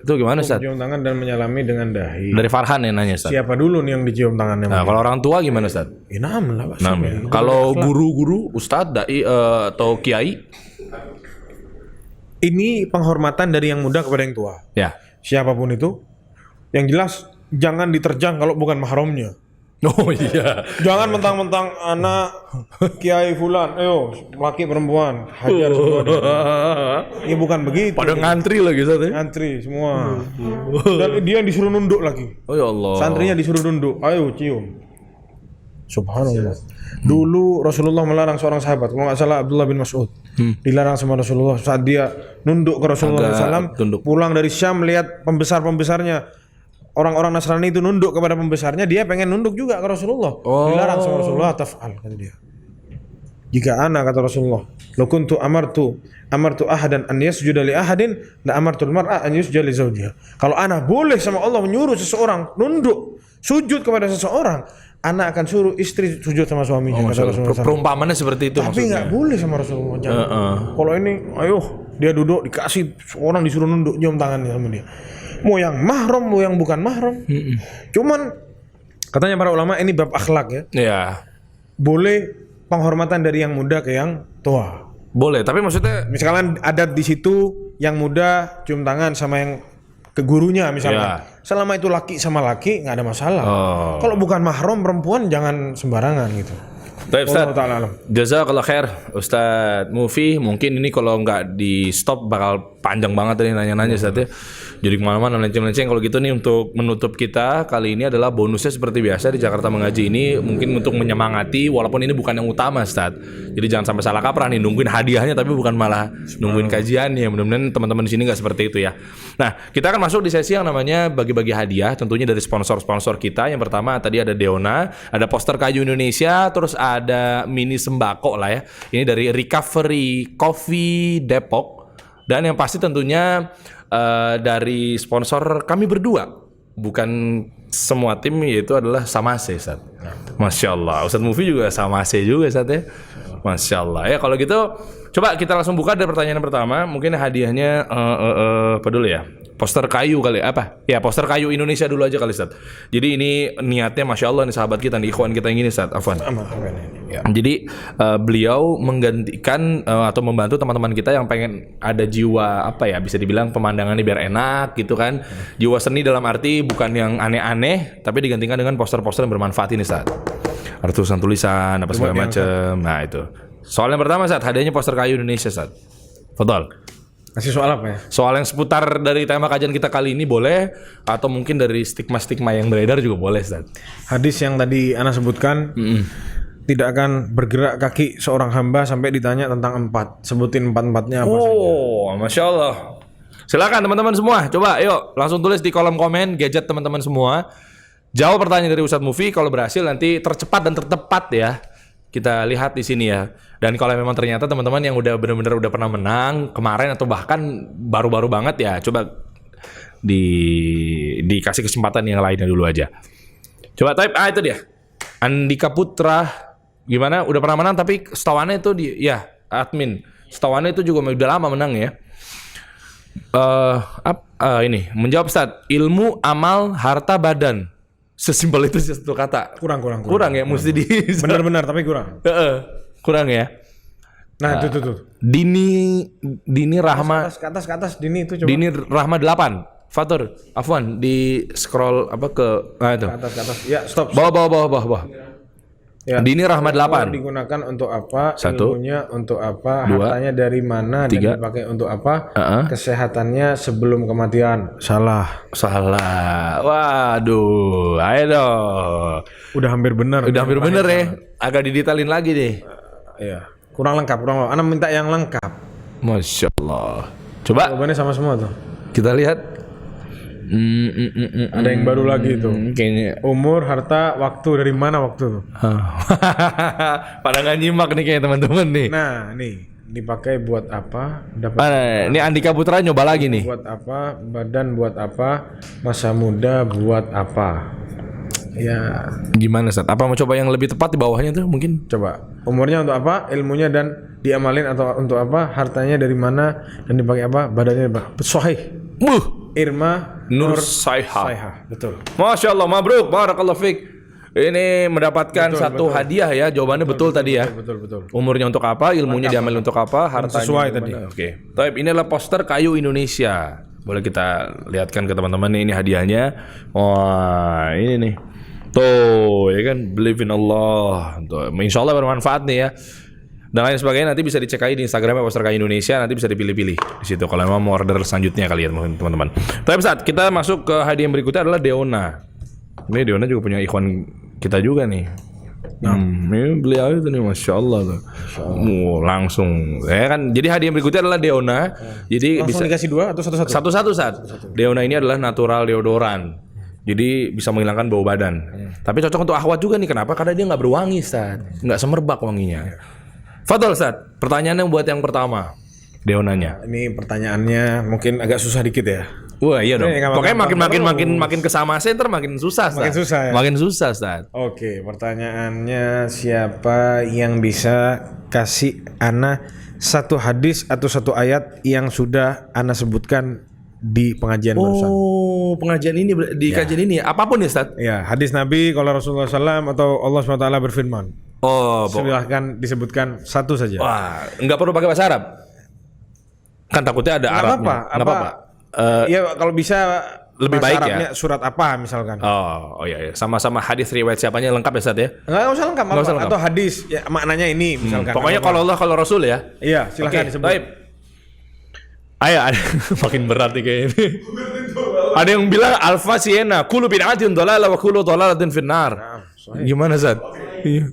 Itu gimana Ustaz? Cium tangan dan menyalami dengan dahi. Dari Farhan yang nanya Ustaz. Siapa dulu nih yang dicium tangannya? Nah, kalau orang tua gimana Ustaz? Ya, nam lah Pak. Nah, kalau guru-guru, Ustadz, dai atau kiai? Ini penghormatan dari yang muda kepada yang tua. Ya. Siapapun itu, yang jelas jangan diterjang kalau bukan mahramnya. Oh iya. Jangan mentang-mentang anak Kiai Fulan, ayo laki perempuan hajar semua dia. Ya bukan begitu. Pada ngantri lagi Ustaz ya. Ngantri semua. Dan dia yang disuruh nunduk lagi. Oh ya Allah. Santrinya disuruh nunduk, ayo cium. Subhanallah. Dulu Rasulullah melarang seorang sahabat, kalau nggak salah Abdullah bin Mas'ud, dilarang sama Rasulullah saat dia nunduk ke Rasulullah SAW, pulang dari Syam lihat pembesar-pembesarnya orang-orang Nasrani itu nunduk kepada pembesarnya, dia pengen nunduk juga ke Rasulullah. Dilarang sama Rasulullah, taf'al kata dia. Jika ana kata Rasulullah, lo kuntu amartu ahadan an yasjuda li ahadin, la amartul mar'a an yasjuda li zawjiha. Kalau ana boleh sama Allah menyuruh seseorang nunduk, sujud kepada seseorang, ana akan suruh istri sujud sama suaminya. Kata Rasulullah. Perumpamannya seperti itu. Tapi nggak boleh sama Rasulullah. Kalau ini, ayo dia duduk dikasih orang disuruh nunduk, nyium tangannya sama dia. Mau yang mahram, mau yang bukan mahram. Cuman katanya para ulama ini bab akhlak ya. Iya. Boleh penghormatan dari yang muda ke yang tua. Boleh, tapi maksudnya Misalkan adat di situ yang muda cium tangan sama yang ke gurunya misalnya. Selama itu laki sama laki nggak ada masalah. Kalau bukan mahram perempuan jangan sembarangan gitu. Baik Ustaz, jazakallah khair Ustaz Mufi. Mungkin ini kalau nggak di stop bakal panjang banget nih nanya-nanya Ustaz ya. Jadi kemana-mana melenceng-melenceng. Kalau gitu nih untuk menutup kita kali ini adalah bonusnya seperti biasa di Jakarta Mengaji ini. Mungkin untuk menyemangati walaupun ini bukan yang utama Ustaz. Jadi jangan sampai salah kaprah nih nungguin hadiahnya tapi bukan malah nungguin kajiannya. Mudah-mudahan teman-teman di sini nggak seperti itu ya. Nah kita akan masuk di sesi yang namanya bagi-bagi hadiah. Tentunya dari sponsor-sponsor kita. Yang pertama tadi ada Deona, ada poster kayu Indonesia, terus ada mini sembako lah ya. Ini dari Recovery Coffee Depok. Dan yang pasti tentunya dari sponsor kami berdua, bukan semua tim, yaitu adalah Samase Ustaz. Masya Allah, Ustaz Mufi juga Samase juga Ustaz ya. Masya Allah ya. Kalau gitu coba kita langsung buka dari pertanyaan pertama. Mungkin hadiahnya apa dulu ya? Poster kayu kali apa? Ya poster kayu Indonesia dulu aja kali Ustaz. Jadi ini niatnya Masya Allah nih sahabat kita nih, ikhwan kita yang ini Ustaz Afwan. Ya. Jadi beliau menggantikan atau membantu teman-teman kita yang pengen ada jiwa apa ya, bisa dibilang pemandangannya biar enak gitu kan. Jiwa seni dalam arti bukan yang aneh-aneh, tapi digantikan dengan poster-poster yang bermanfaat ini Ustaz. Ada tulisan-tulisan apa segala macam. Nah itu. Soal yang pertama Ustaz, hadiahnya poster kayu Indonesia Ustaz. Fadhal. Kasih soal apa ya? Soal yang seputar dari tema kajian kita kali ini boleh, atau mungkin dari stigma-stigma yang beredar juga boleh Ustaz. Hadis yang tadi Ana sebutkan, tidak akan bergerak kaki seorang hamba sampai ditanya tentang 4. Sebutin 4-4-nya apa saja. Oh, Masya Allah. Silakan teman-teman semua, coba yuk langsung tulis di kolom komen gadget teman-teman semua. Jawab pertanyaan dari Ustadz Mufi, kalau berhasil nanti tercepat dan tertepat ya. Kita lihat di sini ya. Dan kalau memang ternyata teman-teman yang udah benar-benar udah pernah menang kemarin atau bahkan baru-baru banget ya, coba dikasih kesempatan yang lainnya dulu aja. Coba type itu dia. Andika Putra gimana? Udah pernah menang tapi setawannya itu ya admin. Setawannya itu juga udah lama menang ya. Ini menjawab Ustaz, ilmu, amal, harta, badan. Sesimpel itu satu kata. Kurang ya, mesti di benar-benar tapi kurang. Kurang ya. Nah, itu. Dini Rahma ke atas Dini itu coba. Dini Rahma 8. Fatur, Afwan di scroll apa ke itu. Ke atas. Ya, stop. Bawah. Ya. Dini Rahma 8. Digunakan untuk apa? 1, ilmunya untuk apa? 2, hartanya dari mana 3, dan dipakai untuk apa? Kesehatannya sebelum kematian. Salah. Waduh, ayo dong. Udah hampir benar ya. Agak didetailin lagi deh. Iya. Kurang lengkap. Ana minta yang lengkap. Masya Allah. Coba. Jawabannya sama semua tuh. Kita lihat. Ada yang baru lagi tuh. Kayaknya. Umur, harta, waktu, dari mana waktu tuh? Pada nggak nyimak nih kayak teman-teman nih. Nah, nih dipakai buat apa? Ini Andika Putra nyoba lagi nih. Buat apa? Badan buat apa? Masa muda buat apa? Ya. Gimana Ustaz? Apa mau coba yang lebih tepat di bawahnya tuh mungkin? Coba. Umurnya untuk apa? Ilmunya dan diamalin atau untuk apa? Hartanya dari mana dan dipakai apa? Badannya apa? Sahih. Irma Nur Saiha. Betul. Masya Allah, mabruk, barakallahu fiik. Ini mendapatkan satu hadiah ya. Jawabannya betul tadi ya. Betul. Umurnya untuk apa? Ilmunya diamalin untuk apa? Hartanya sesuai tadi. Oke. Tapi ini adalah poster kayu Indonesia. Boleh kita lihatkan ke teman-teman nih, ini hadiahnya. Wah, ini nih. Tuh, ya kan, believe in Allah. Tuh, insya Allah bermanfaat nih ya. Dan lain sebagainya nanti bisa dicek aja di Instagramnya Poster Kaya Indonesia, nanti bisa dipilih-pilih di situ kalau memang mau order selanjutnya kalian teman-teman. Tapi saat kita masuk ke hadiah yang berikutnya adalah Deona. Ini Deona juga punya ikhwan kita juga nih. Ini beliau itu nih, masya Allah tuh. Langsung, ya kan. Jadi hadiah yang berikutnya adalah Deona. Jadi Langsung bisa dikasih 2 atau satu-satu? Satu-satu saat. Deona ini adalah natural deodoran. Jadi bisa menghilangkan bau badan. Tapi cocok untuk akhwat juga nih. Kenapa? Karena dia nggak berwangi, Ustaz. Nggak semerbak wanginya. Fadol, Ustaz. Pertanyaannya buat yang pertama. Deonanya. Ini pertanyaannya mungkin agak susah dikit ya. Wah, iya dong. Nggak Pokoknya makin makin kesama center makin susah, Ustaz. Makin susah ya? Makin susah, Ustaz. Oke, pertanyaannya siapa yang bisa kasih Ana satu hadis atau satu ayat yang sudah Ana sebutkan di pengajian barusan? Oh, pengajian ini di kajian ini apapun ya, Ustaz? Ya, hadis Nabi kalau Rasulullah SAW atau Allah SWT berfirman. Oh, Silahkan disebutkan satu saja. wah, nggak perlu pakai bahasa Arab. Kan takutnya ada Nggak Arabnya. apa-apa. Nggak apa-apa. Ya kalau bisa lebih bahasa baik ya? Arabnya surat apa misalkan? Oh iya. Sama-sama hadis riwayat siapanya lengkap ya, Ustaz ya? Nggak usah lengkap, Nggak usah lengkap. atau hadis ya, maknanya ini misalkan. Pokoknya kalau Allah kalau Rasul ya. Iya, silakan Oke, disebut. baik. Ayo, ada makin berat nih kayak ini. Ada yang bilang Alfa Siena, kullu bid'atin dhalalah wa kullu dhalalatin finnar. Gimana, Ustaz? Iya.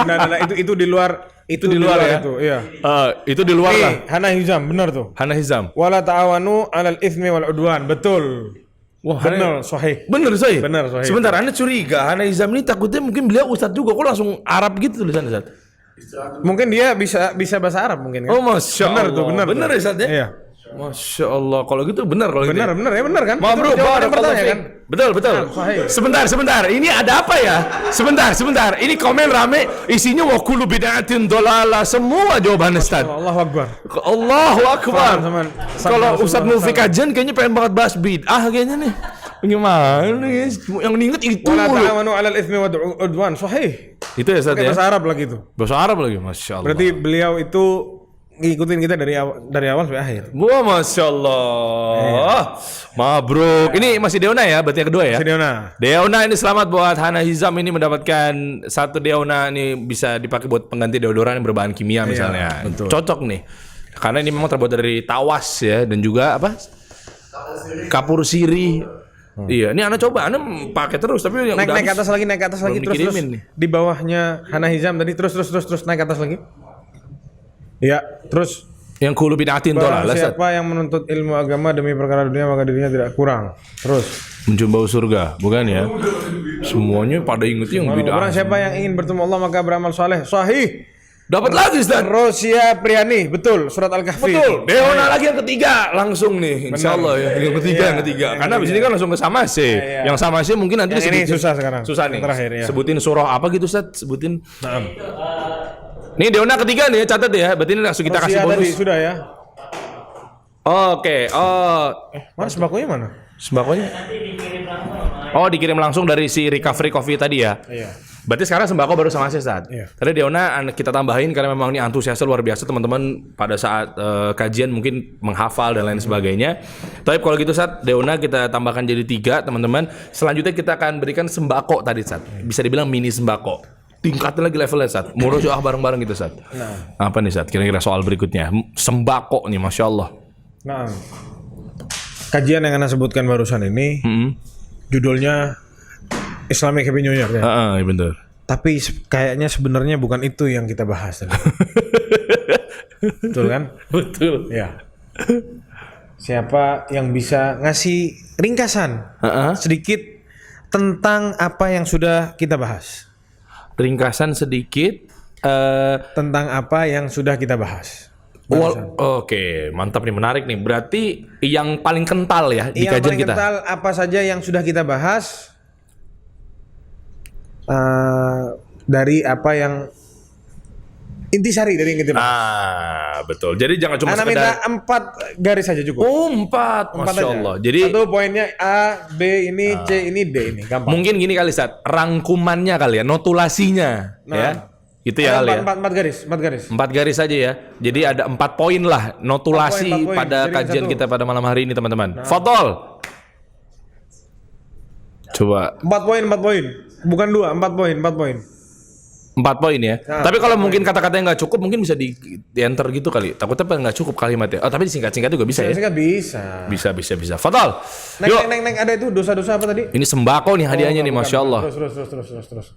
Nah, itu di luar Itu di luar ya? itu, iya. Itu di luar lah. Hana Hizam, benar tuh. Hana Hizam. Wala ta'awanu 'alal itsmi wal 'udwan. Betul. Wah, Benar, sahih. Bener, Sahih. Bener, Sahih. Sebentar, Anda curiga Hana Hizam ini takutnya mungkin beliau Ustaz juga. Kok langsung Arab gitu tulisannya, Ustaz? Mungkin dia bisa bahasa Arab mungkin kan? Oh, Masya benar Allah. tuh, benar. Bener ya, Ustaz ya? Iya. Masya Allah. Kalau gitu benar kalau gitu. Benar, benar ya, benar kan? Mabruk, Itu jawaban yang barakallahu pertanyaan fiik. kan? Betul. sahih. Sebentar. Ini ada apa ya? Sebentar. Ini komen rame isinya wa kullu bid'atin dhalalah. Semua jawabannya, Ustaz. Allahu Akbar. Allahu Akbar. Teman-teman. Kalau Ustaz Mufi kajian kayaknya pengen banget bahas bid'ah kayaknya nih. Gimana nih? Yang diinget itu Wala mulu. ta'awanu 'alal itsmi wal 'udwan. Sahih. Itu ya, Ustaz Pakai ya? bahasa Arab lagi itu. Bahasa Arab lagi, Masya Allah. Berarti beliau itu ngikutin kita dari awal sampai akhir. Wah, Masya Allah. Mabruk. Ini masih Deona ya, berarti yang kedua ya? Sidiona. Deona ini selamat buat Hana Hizam ini mendapatkan satu Deona ini bisa dipakai buat pengganti deodoran yang berbahan kimia misalnya. betul. Cocok nih. Karena ini memang terbuat dari tawas ya dan juga apa? Kapur siri. Iya, ini Ana coba, Ana pakai terus tapi yang Naik udah ke atas lagi, belum terus dikirimin nih. di bawahnya Hana Hizam tadi terus naik ke atas lagi. Ya, terus yang kulu bid'atin barang tolak siapa yang menuntut ilmu agama demi perkara dunia maka dirinya tidak kurang. Terus mencium bau surga, bukan ya? Semuanya pada inget yang barang bid'ah. siapa yang ingin bertemu Allah maka beramal saleh. Sahih. Dapat lagi, Ustaz. Rosia Priani, betul, surat Al-Kahfi. Betul. Deona lagi yang ketiga langsung nih. Insya Allah ya. Yang ketiga. Karena abis ini kan langsung ke Samase. Yang Samase mungkin nanti Yang ini disebutin. susah sekarang. Susah nih. Yang terakhir, ya. Sebutin surah apa gitu, Ustaz? Sebutin. Naam. Nih Deona ketiga nih, catat ya. Berarti ini langsung kita kasih Rosia tadi bonus. sudah ya. Oke. Oh, Mana sembakonya mana? sembakonya? Oh, dikirim langsung dari si Recovery Coffee tadi ya. Iya. Berarti sekarang sembako baru sama Ustaz. Iya. Tadi Deona kita tambahin karena memang ini antusiasnya luar biasa teman-teman pada saat kajian mungkin menghafal dan lain sebagainya. Tapi kalau gitu Ustaz, Deona kita tambahkan jadi 3 teman-teman. Selanjutnya kita akan berikan sembako tadi Ustaz. Bisa dibilang mini sembako. Tingkatin lagi levelnya Ustaz. Murojaah bareng-bareng gitu Ustaz. Nah. Apa nih Ustaz? Kira-kira soal berikutnya. Sembako nih Masya Allah. Nah. Kajian yang Anda sebutkan barusan ini judulnya Islamic Happy New Year ya. Iya bener. Tapi kayaknya sebenarnya bukan itu yang kita bahas tadi. Betul kan? Betul. Ya. Siapa yang bisa ngasih ringkasan sedikit tentang apa yang sudah kita bahas? Ringkasan sedikit. Tentang apa yang sudah kita bahas. Oke, mantap nih, menarik nih. Berarti yang paling kental ya di Yang kajian paling kita. kental apa saja yang sudah kita bahas dari apa yang intisari dari yang kita bahas. Betul. Jadi jangan cuma Ana sekedar minta 4 garis saja cukup. 4, Masya aja. Allah. Jadi satu poinnya A, B ini, C ini, D ini, gampang. mungkin gini kali Ustaz, rangkumannya kali ya, notulasinya ya. Itu ya kali ya. 4 garis, 4 garis. 4 garis saja ya. Jadi ada 4 poin lah notulasi 4 poin. pada Jadi kajian satu. kita pada malam hari ini teman-teman. Fadol. Coba 4 poin, 4 poin. Bukan 2, 4 poin, 4 poin. 4 poin ya. Tapi kalau mungkin kata-katanya nggak cukup, mungkin bisa di enter gitu kali. Takutnya nggak cukup kalimatnya. Oh, tapi disingkat-singkat juga bisa ya. Singkat bisa. Bisa. Fadal. Yuk. Neng, ada itu dosa-dosa apa tadi? Ini sembako nih hadiahnya nih, masya Allah. Terus.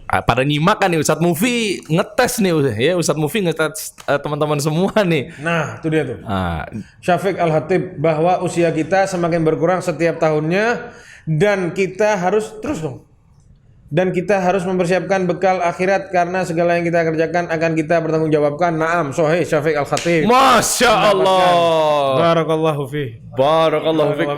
Pada nyimak kan nih Ustadz Mufi ngetes nih ya, Ustadz Mufi ngetes teman-teman semua nih. Nah, itu dia tuh. Ah, Syafiq Al-Hatib, bahwa usia kita semakin berkurang setiap tahunnya dan kita harus mempersiapkan bekal akhirat karena segala yang kita kerjakan akan kita bertanggungjawabkan. Naam, sahih Syafiq Al-Khatib. Masya Allah. Barakallahu fi. Barakallahu fiik.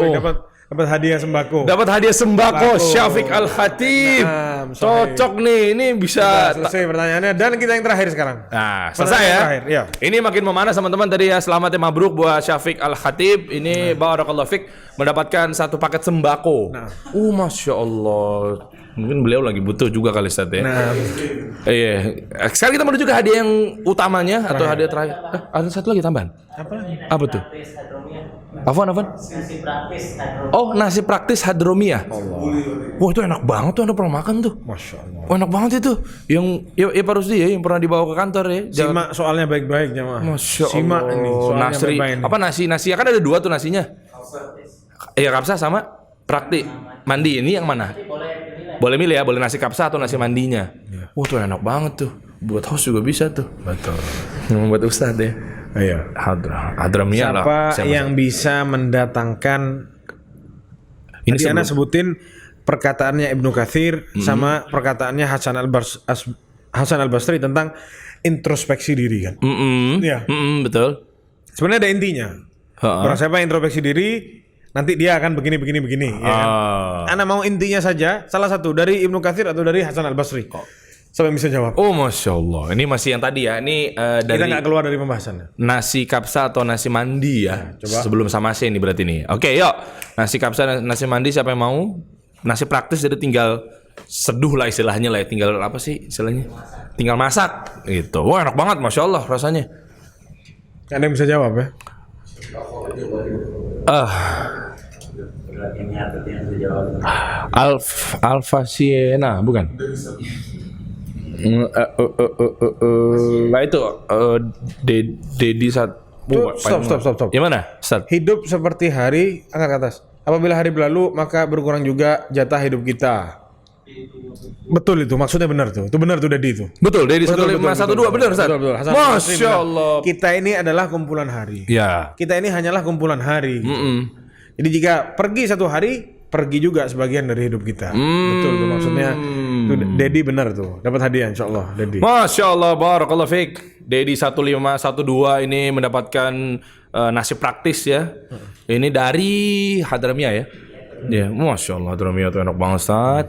Dapat hadiah sembako. Dapat hadiah sembako Syafiq Al-Khatib. Nah, cocok nih, ini bisa. Selesai pertanyaannya dan kita yang terakhir sekarang. Nah, selesai ya. Terakhir, ya. Ini makin memanas teman-teman tadi ya. Selamat ya, mabruk buat Syafiq Al-Khatib. Ini barakallahu fiik mendapatkan 1 paket sembako. Masya Allah. Mungkin beliau lagi butuh juga kali Ustaz ya. Iya. Sekarang kita menuju ke hadiah yang utamanya atau hadiah terakhir. Ada satu lagi tambahan. Apa tuh? Afwan? Nasi praktis hadromi. Oh, nasi praktis hadromiyah. Wah, itu enak banget tuh, Anda pernah makan tuh. Masya Allah. Wah, enak banget itu. Yang Pak Rusdi ya, yang pernah dibawa ke kantor ya. Simak soalnya baik-baik jemaah. Masya Allah. Simak ini soalnya Nasri. baik-baik ini. Apa nasi ya kan ada 2 tuh nasinya. Iya, kapsa sama praktik. Mandi ini yang mana? Boleh milih ya, boleh nasi kapsa atau nasi mandinya. Wah, tuh enak banget tuh. Buat host juga bisa tuh. Betul. Buat Ustaz ya. Iya. Hadramiyah lah. Siapa yang bisa mendatangkan ini tadi Anda sebutin perkataannya Ibnu Katsir sama perkataannya Hasan Al-Basri tentang introspeksi diri kan. Iya. Betul. Sebenarnya ada intinya. Barang siapa yang introspeksi diri, nanti dia akan begini ya kan? Anda mau intinya saja, salah satu dari Ibnu Katsir atau dari Hasan Al-Basri. Siapa yang bisa jawab? Oh, Masya Allah. Ini masih yang tadi ya. Ini dari kita nggak keluar dari pembahasannya. Nasi kapsa atau nasi mandi ya. Coba. Sebelum sama ini berarti nih. Oke, yuk. Nasi kapsa, nasi mandi siapa yang mau? Nasi praktis jadi tinggal seduh lah istilahnya lah ya. Tinggal apa sih istilahnya? Tinggal masak gitu. Wah, enak banget, Masya Allah rasanya. Anda yang bisa jawab ya? Alfa Siena bukan? Nah itu Dedi saat Stop. Gimana? Start. Hidup seperti hari, angkat ke atas. Apabila hari berlalu, maka berkurang juga jatah hidup kita. Betul itu, maksudnya benar tuh. Itu benar tuh Dedi itu. Betul, Dedi 1512 benar Ustaz. Betul. Hasan Masya Basri benar. Allah. Kita ini adalah kumpulan hari. Ya. Kita ini hanyalah kumpulan hari. Gitu. Jadi jika pergi satu hari, pergi juga sebagian dari hidup kita. Betul tuh maksudnya. Tuh Dedi benar tuh. Dapat hadiah insyaallah Dedi. Masya Allah, barakallahu fiik. Dedi 1512 ini mendapatkan nasi praktis ya. Ini dari Hadramiyah ya. Ya, Masya Allah, Hadramiyah tuh enak banget Ustaz.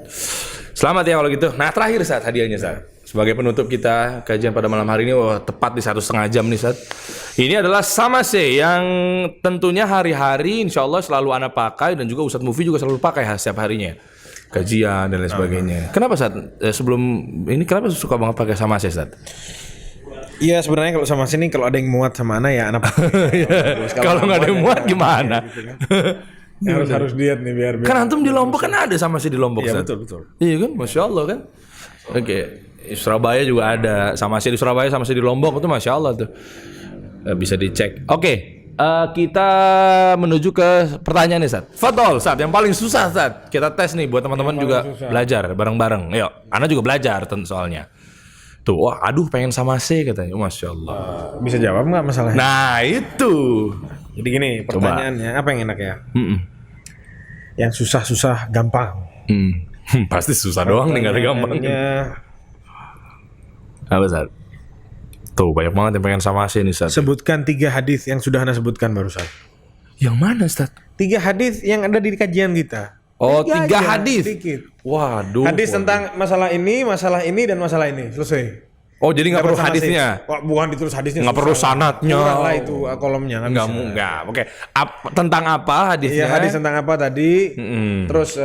Selamat ya kalau gitu. Nah terakhir Ustaz hadiahnya Ustaz. Sebagai penutup kita kajian pada malam hari ini, tepat di 1,5 jam nih Ustaz. Ini adalah samase yang tentunya hari-hari insya Allah selalu Ana pakai dan juga Ustadz Mufi juga selalu pakai setiap harinya. Kajian dan lain sebagainya. Kenapa Ustaz? Sebelum ini kenapa suka banget pakai samase Ustaz? Iya sebenarnya kalau sama sini kalau ada yang muat sama Ana ya Ana pakai. Kalau nggak ada yang muat gimana? Harus diet nih biar. Kan antum di Lombok kan ada samase di Lombok Iya Ustaz. betul. Iya kan, Masya Allah kan. Oke. Surabaya juga ada samase di Surabaya, samase di Lombok itu Masya Allah tuh. Bisa dicek. Oke, kita menuju ke pertanyaan nih Ustaz. Fadol Ustaz, yang paling susah Ustaz. Kita tes nih buat teman-teman juga belajar bareng-bareng. Ayo, Ana juga belajar soalnya. Tuh, wah aduh pengen sama C katanya. Masya Allah. Bisa jawab nggak masalahnya? Nah itu. Jadi gini pertanyaannya, apa yang enak ya? Yang susah-susah gampang. Pasti susah doang nih, nggak ada gampang. Apa Ustaz? Tuh banyak banget yang pengen sama C nih Ustaz. Sebutkan 3 hadis yang sudah Anda sebutkan barusan. Yang mana Ustaz? 3 hadis yang ada di kajian kita. Oh, 3 aja, hadis. sedikit. Waduh. Hadis tentang masalah ini, dan masalah ini. Selesai. Oh, jadi nggak perlu Dapat sama hadisnya. sih. Bukan ditulis hadisnya. Nggak perlu sanadnya. Kurang lah itu kolomnya. Enggak. Oke. Tentang apa hadisnya? Iya, hadis tentang apa tadi? Terus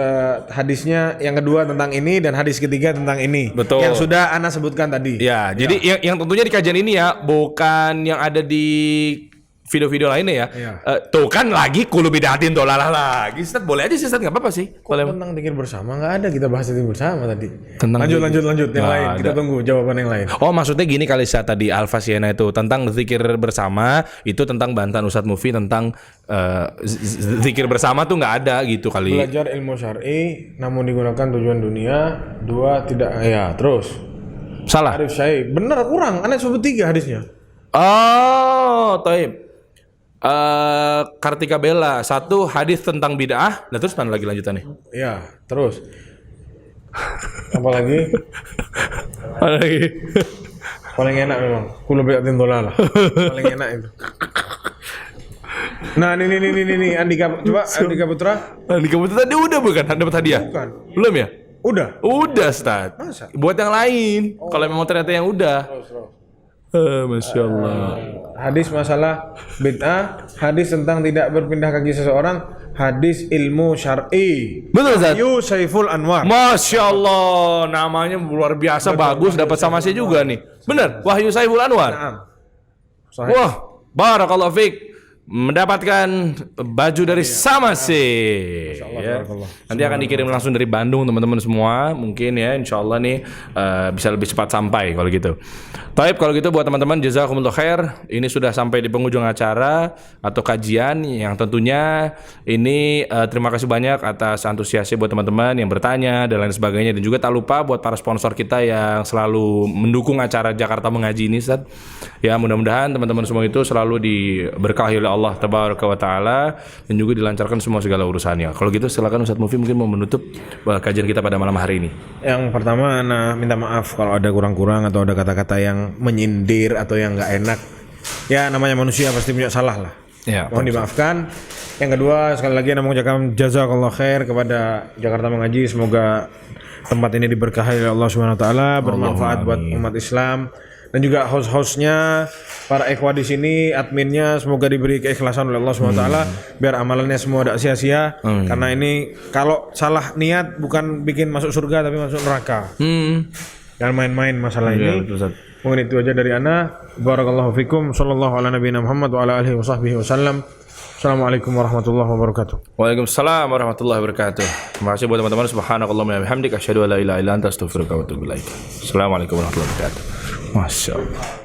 hadisnya yang kedua tentang ini dan hadis ketiga tentang ini. Betul. Yang sudah Ana sebutkan tadi. Ya, jadi yang tentunya di kajian ini ya, bukan yang ada di video-video lainnya ya. Iya. Tuh kan lagi kulu bidatin dolalah lagi. Ustaz boleh aja sih Ustaz, nggak apa-apa sih. Kok tentang zikir bersama nggak ada, kita bahas zikir bersama tadi. Tentang lanjut yang nggak lain. Kita ada. tunggu jawaban yang lain. Oh maksudnya gini kali Ustaz tadi Al-Fasiana itu tentang zikir bersama, itu tentang bantahan Ustadz Mufi tentang zikir bersama tuh nggak ada gitu kali. Belajar ilmu syar'i namun digunakan tujuan dunia, 2 tidak ya terus. Salah. Hadis syai benar kurang, aneh sebut 3 hadisnya. Oh, taib. Kartika Bella 1 hadis tentang bid'ah. Nah terus mana lagi lanjutannya? Ya, terus. Apalagi Mana lagi? paling enak memang. Kulo biatin dolalah. Paling enak itu. Nah, ini Andika, coba Andika Putra. Di kamu tadi udah bukan dapat hadiah? Bukan. Belum ya? Udah. Udah, Ustaz. Masa? Buat yang lain. Kalau memang ternyata yang udah. Terus. Masya Allah. Hadis masalah bid'ah, hadis tentang tidak berpindah kaki seseorang, hadis ilmu syar'i. Betul, Ustaz. Wahyu Saiful Anwar. Masya Allah, namanya luar biasa bagus, dapat sama saya juga nih. Bener, Wahyu Saiful Anwar. Naam. Sahih. Wah, barakallahu fiik. Mendapatkan baju dari Samase. Ya. barakallah. Nanti akan dikirim langsung dari Bandung teman-teman semua. Mungkin ya insya Allah nih bisa lebih cepat sampai kalau gitu. Taib kalau gitu buat teman-teman jazakumullah khair. Ini sudah sampai di penghujung acara atau kajian yang tentunya ini terima kasih banyak atas antusiasnya buat teman-teman yang bertanya dan lain sebagainya. Dan juga tak lupa buat para sponsor kita yang selalu mendukung acara Jakarta Mengaji ini Ustaz. Ya mudah-mudahan teman-teman semua itu selalu diberkahi oleh Allah Tabaraka wa Ta'ala dan juga dilancarkan semua segala urusannya. Kalau gitu silakan Ustaz Mufi mungkin mau menutup kajian kita pada malam hari ini. Yang pertama, Ana minta maaf kalau ada kurang-kurang atau ada kata-kata yang menyindir atau yang nggak enak. Ya namanya manusia pasti punya salah lah. Ya, Mohon dimaafkan. Yang kedua, sekali lagi Ana mengucapkan jazakallah khair kepada Jakarta Mengaji. Semoga tempat ini diberkahi oleh Allah Subhanahu wa taala, bermanfaat buat umat Islam. Dan juga host-hostnya, para ikhwah di sini, adminnya, semoga diberi keikhlasan oleh Allah SWT, biar amalannya semua tidak sia-sia. Karena ini kalau salah niat bukan bikin masuk surga tapi masuk neraka. Jangan main-main masalah ini. betul, Ustaz. Mungkin itu aja dari ana. Barakallahu fikum. Sallallahu ala nabiyina Muhammad wa ala alihi wa sahbihi wasallam. Assalamualaikum warahmatullahi wabarakatuh. Waalaikumsalam warahmatullahi wabarakatuh. Terima kasih buat teman-teman. Subhanakallahumma wa bihamdika asyhadu an la ilaha illa anta astaghfiruka wa atubu ilaik. Assalamualaikum warahmatullahi wabarakatuh. Masya Allah.